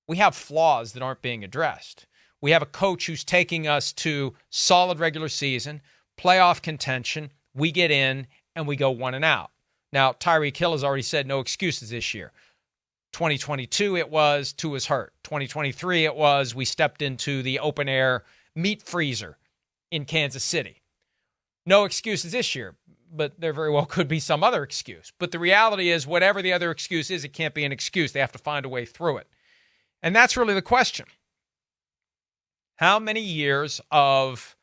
We have flaws that aren't being addressed. We have a coach who's taking us to solid regular season, playoff contention. We get in and we go one and out. Now, Tyreek Hill has already said no excuses this year. 2022, it was Tua's hurt. 2023, it was we stepped into the open-air meat freezer in Kansas City. No excuses this year, but there very well could be some other excuse. But the reality is, whatever the other excuse is, it can't be an excuse. They have to find a way through it. And that's really the question. How many years of,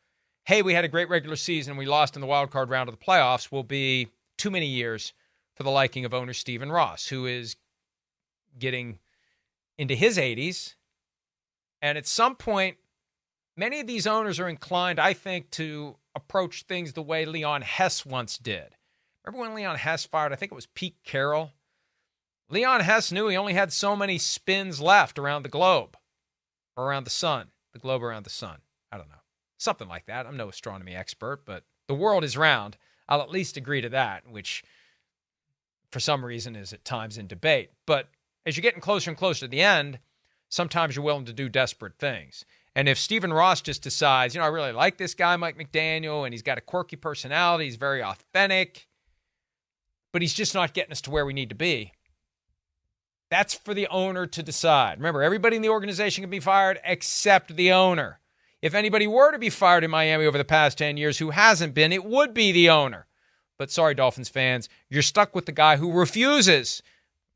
hey, we had a great regular season and we lost in the wild card round of the playoffs will be too many years for the liking of owner Stephen Ross, who is getting into his 80s. And at some point, many of these owners are inclined, I think, to approach things the way Leon Hess once did. Remember when Leon Hess fired, I think it was Pete Carroll? Leon Hess knew he only had so many spins left around the globe, or around the sun, the globe around the sun. I don't know. Something like that. I'm no astronomy expert, but the world is round. I'll at least agree to that, which for some reason is at times in debate. But as you're getting closer and closer to the end, sometimes you're willing to do desperate things. And if Stephen Ross just decides, I really like this guy, Mike McDaniel, and he's got a quirky personality, he's very authentic, but he's just not getting us to where we need to be, that's for the owner to decide. Remember, everybody in the organization can be fired except the owner. If anybody were to be fired in Miami over the past 10 years who hasn't been, it would be the owner. But sorry, Dolphins fans, you're stuck with the guy who refuses.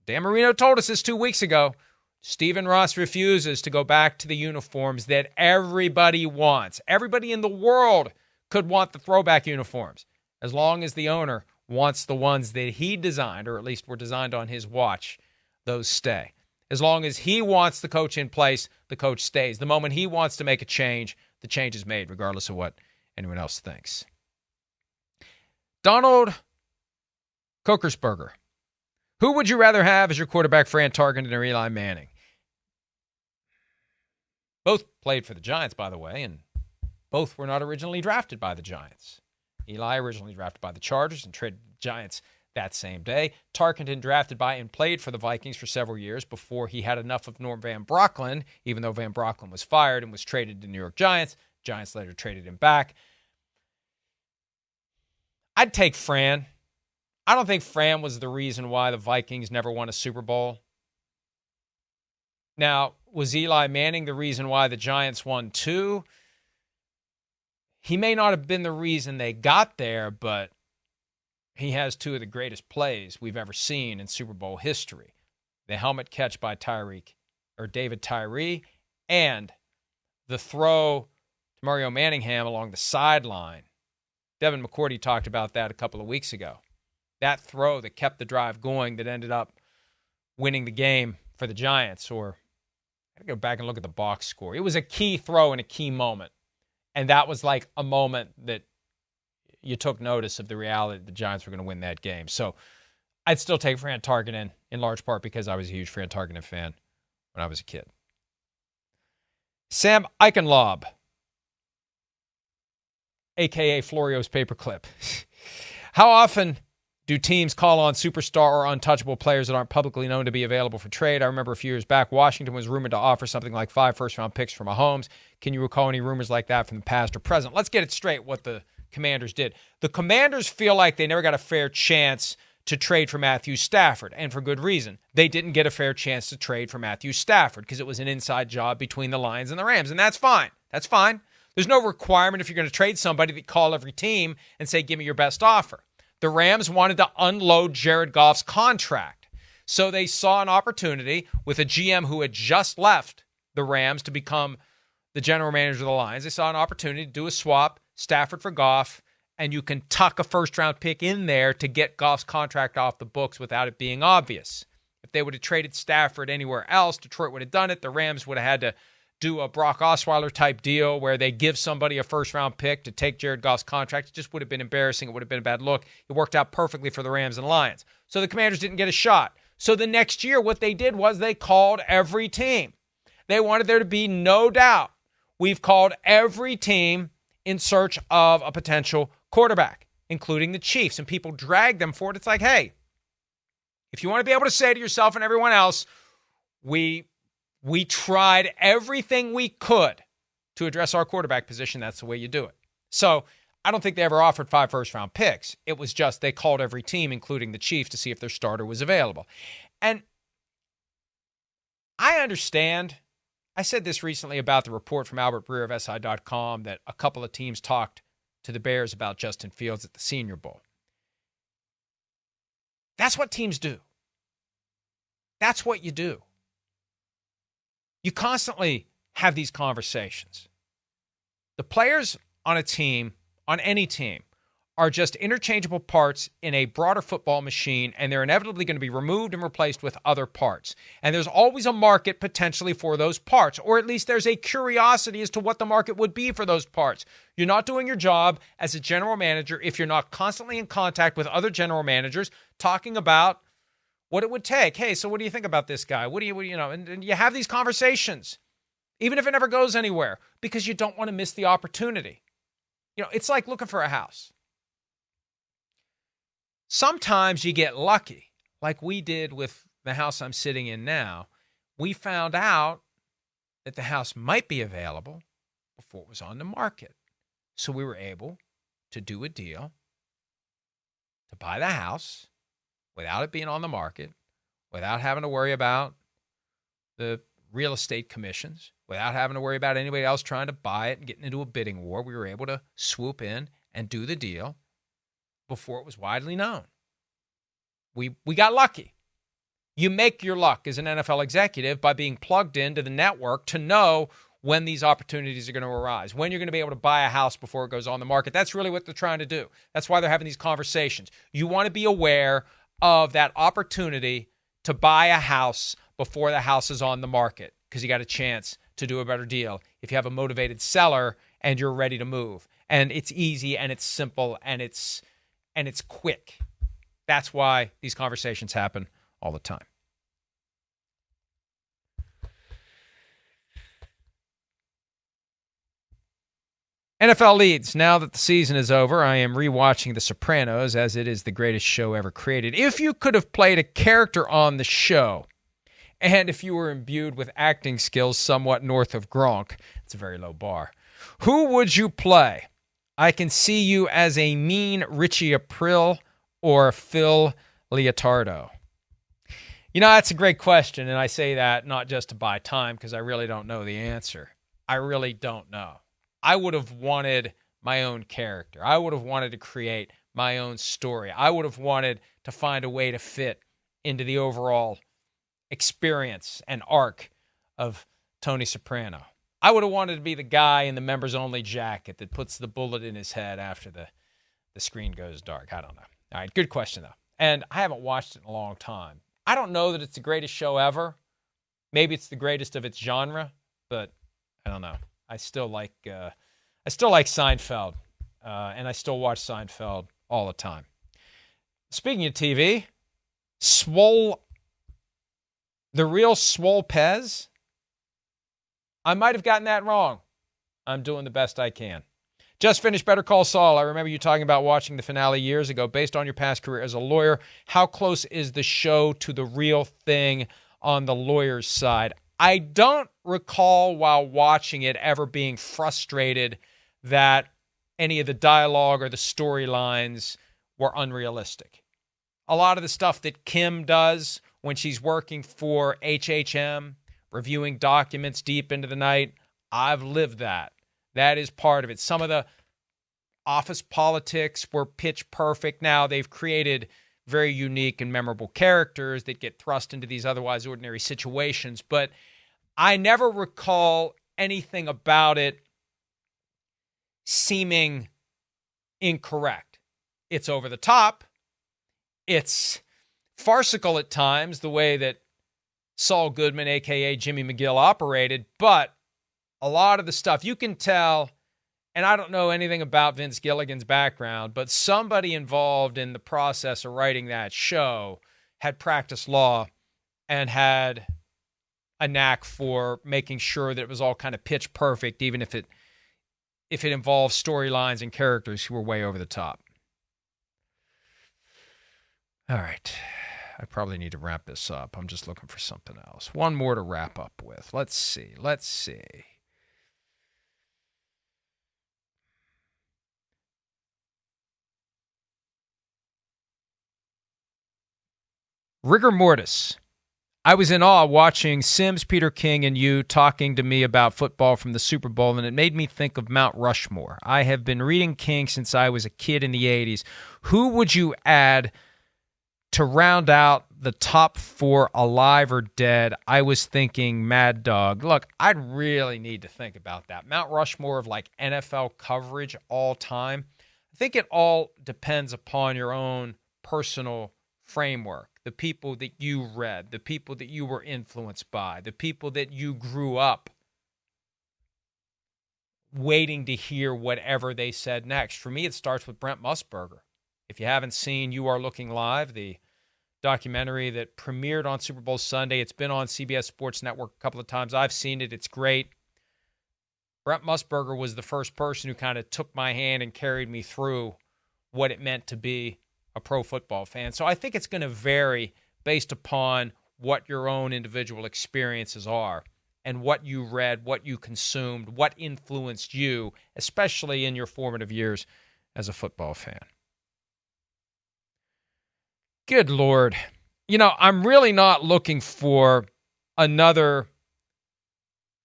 Dan Marino told us this 2 weeks ago. Stephen Ross refuses to go back to the uniforms that everybody wants. Everybody in the world could want the throwback uniforms, as long as the owner wants the ones that he designed, or at least were designed on his watch. Those stay. As long as he wants the coach in place, the coach stays. The moment he wants to make a change, the change is made, regardless of what anyone else thinks. Donald Kokersberger. Who would you rather have as your quarterback, Fran Tarkenton or Eli Manning? Both played for the Giants, by the way, and both were not originally drafted by the Giants. Eli originally drafted by the Chargers and traded the Giants that same day. Tarkenton drafted by and played for the Vikings for several years before he had enough of Norm Van Brocklin, even though Van Brocklin was fired and was traded to the New York Giants. Giants later traded him back. I'd take Fran. I don't think Fran was the reason why the Vikings never won a Super Bowl. Now, was Eli Manning the reason why the Giants won two? He may not have been the reason they got there, but he has two of the greatest plays we've ever seen in Super Bowl history. The helmet catch by David Tyree, and the throw to Mario Manningham along the sideline. Devin McCourty talked about that a couple of weeks ago. That throw that kept the drive going that ended up winning the game for the Giants. Or I got to go back and look at the box score. It was a key throw in a key moment. And that was like a moment that you took notice of the reality that the Giants were going to win that game. So I'd still take Fran Tarkenton, in large part because I was a huge Fran Tarkenton fan when I was a kid. Sam Eichenlaub, a.k.a. Florio's paperclip. How often do teams call on superstar or untouchable players that aren't publicly known to be available for trade? I remember a few years back, Washington was rumored to offer something like 5 first-round picks for Mahomes. Can you recall any rumors like that from the past or present? Let's get it straight what the Commanders did. The Commanders feel like they never got a fair chance to trade for Matthew Stafford, and for good reason. They didn't get a fair chance to trade for Matthew Stafford because it was an inside job between the Lions and the Rams, and that's fine. That's fine. There's no requirement if you're going to trade somebody that call every team and say, give me your best offer. The Rams wanted to unload Jared Goff's contract. So they saw an opportunity with a GM who had just left the Rams to become the general manager of the Lions. They saw an opportunity to do a swap, Stafford for Goff, and you can tuck a first-round pick in there to get Goff's contract off the books without it being obvious. If they would have traded Stafford anywhere else, Detroit would have done it. The Rams would have had to do a Brock Osweiler-type deal where they give somebody a first-round pick to take Jared Goff's contract. It just would have been embarrassing. It would have been a bad look. It worked out perfectly for the Rams and Lions. So the Commanders didn't get a shot. So the next year, what they did was they called every team. They wanted there to be no doubt. We've called every team in search of a potential quarterback, including the Chiefs, and people drag them for it. It's like, hey, if you want to be able to say to yourself and everyone else, we tried everything we could to address our quarterback position, that's the way you do it. So I don't think they ever offered 5 first-round picks. It was just they called every team, including the Chiefs, to see if their starter was available. And I understand. I said this recently about the report from Albert Breer of SI.com that a couple of teams talked to the Bears about Justin Fields at the Senior Bowl. That's what teams do. That's what you do. You constantly have these conversations. The players on a team, on any team, are just interchangeable parts in a broader football machine, and they're inevitably going to be removed and replaced with other parts. And there's always a market potentially for those parts, or at least there's a curiosity as to what the market would be for those parts. You're not doing your job as a general manager if you're not constantly in contact with other general managers talking about what it would take. Hey, so what do you think about this guy? What do you know? And you have these conversations, even if it never goes anywhere, because you don't want to miss the opportunity. You know, it's like looking for a house. Sometimes you get lucky, like we did with the house I'm sitting in now. We found out that the house might be available before it was on the market. So we were able to do a deal to buy the house without it being on the market, without having to worry about the real estate commissions, without having to worry about anybody else trying to buy it and getting into a bidding war. We were able to swoop in and do the deal before it was widely known. We got lucky. You make your luck as an NFL executive by being plugged into the network to know when these opportunities are going to arise, when you're going to be able to buy a house before it goes on the market. That's really what they're trying to do. That's why they're having these conversations. You want to be aware of that opportunity to buy a house before the house is on the market, because you got a chance to do a better deal if you have a motivated seller and you're ready to move. And it's easy and it's simple and it's quick. That's why these conversations happen all the time. NFL leads. Now that the season is over, I am rewatching The Sopranos as it is the greatest show ever created. If you could have played a character on the show, and if you were imbued with acting skills somewhat north of Gronk, it's a very low bar, who would you play? I can see you as a mean Richie Aprile or Phil Leotardo. You know, that's a great question, and I say that not just to buy time because I really don't know the answer. I really don't know. I would have wanted my own character. I would have wanted to create my own story. I would have wanted to find a way to fit into the overall experience and arc of Tony Soprano. I would have wanted to be the guy in the members-only jacket that puts the bullet in his head after the screen goes dark. I don't know. All right, good question, though. And I haven't watched it in a long time. I don't know that it's the greatest show ever. Maybe it's the greatest of its genre, but I don't know. I still like Seinfeld, and I still watch Seinfeld all the time. Speaking of TV, the real Swole Pez. I might have gotten that wrong. I'm doing the best I can. Just finished Better Call Saul. I remember you talking about watching the finale years ago. Based on your past career as a lawyer, how close is the show to the real thing on the lawyer's side? I don't recall while watching it ever being frustrated that any of the dialogue or the storylines were unrealistic. A lot of the stuff that Kim does when she's working for HHM, reviewing documents deep into the night, I've lived that. That is part of it. Some of the office politics were pitch perfect. Now they've created very unique and memorable characters that get thrust into these otherwise ordinary situations. But I never recall anything about it seeming incorrect. It's over the top. It's farcical at times, the way that Saul Goodman, a.k.a. Jimmy McGill, operated. But a lot of the stuff you can tell, and I don't know anything about Vince Gilligan's background, but somebody involved in the process of writing that show had practiced law and had a knack for making sure that it was all kind of pitch perfect, even if it involved storylines and characters who were way over the top. All right. I probably need to wrap this up. I'm just looking for something else. One more to wrap up with. Let's see. Rigor mortis. I was in awe watching Sims, Peter King, and you talking to me about football from the Super Bowl, and it made me think of Mount Rushmore. I have been reading King since I was a kid in the 80s. Who would you add to round out the top 4 alive or dead? I was thinking Mad Dog. Look, I'd really need to think about that. Mount Rushmore of like NFL coverage all time. I think it all depends upon your own personal framework. The people that you read, the people that you were influenced by, the people that you grew up waiting to hear whatever they said next. For me, it starts with Brent Musburger. If you haven't seen You Are Looking Live, the documentary that premiered on Super Bowl Sunday, it's been on CBS Sports Network a couple of times. I've seen it. It's great. Brent Musburger was the first person who kind of took my hand and carried me through what it meant to be a pro football fan. So I think it's going to vary based upon what your own individual experiences are and what you read, what you consumed, what influenced you, especially in your formative years as a football fan. Good Lord. I'm really not looking for another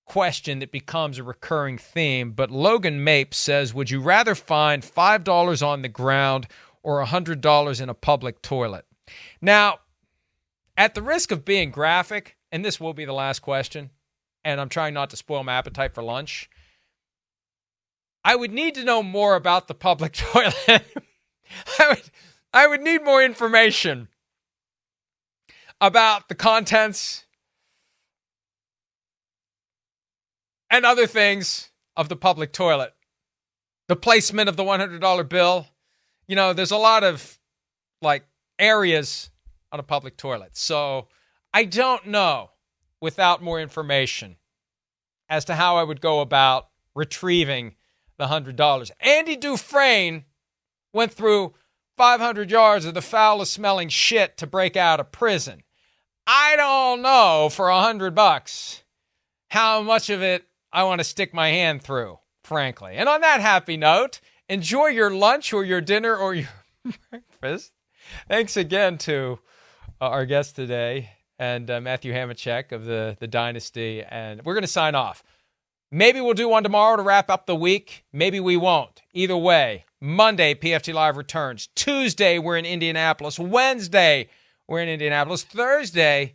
question that becomes a recurring theme, but Logan Mapes says, would you rather find $5 on the ground or $100 in a public toilet? Now, at the risk of being graphic, and this will be the last question, and I'm trying not to spoil my appetite for lunch, I would need to know more about the public toilet. I would need more information about the contents and other things of the public toilet. The placement of the $100 bill. There's a lot of areas on a public toilet. So I don't know without more information as to how I would go about retrieving the $100. Andy Dufresne went through 500 yards of the foulest smelling shit to break out of prison. I don't know for $100 how much of it I want to stick my hand through, frankly. And on that happy note, enjoy your lunch or your dinner or your breakfast. Thanks again to our guest today and Matthew Hamachek of the Dynasty. And we're going to sign off. Maybe we'll do one tomorrow to wrap up the week. Maybe we won't. Either way, Monday, PFT Live returns. Tuesday, we're in Indianapolis. Wednesday, we're in Indianapolis. Thursday,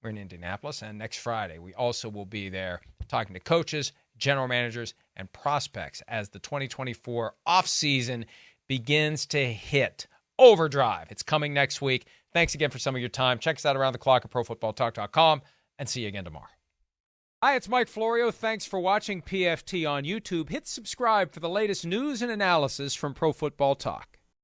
we're in Indianapolis. And next Friday, we also will be there talking to coaches, general managers, and prospects as the 2024 offseason begins to hit overdrive. It's coming next week. Thanks again for some of your time. Check us out around the clock at ProFootballTalk.com, and see you again tomorrow. Hi, it's Mike Florio. Thanks for watching PFT on YouTube. Hit subscribe for the latest news and analysis from Pro Football Talk.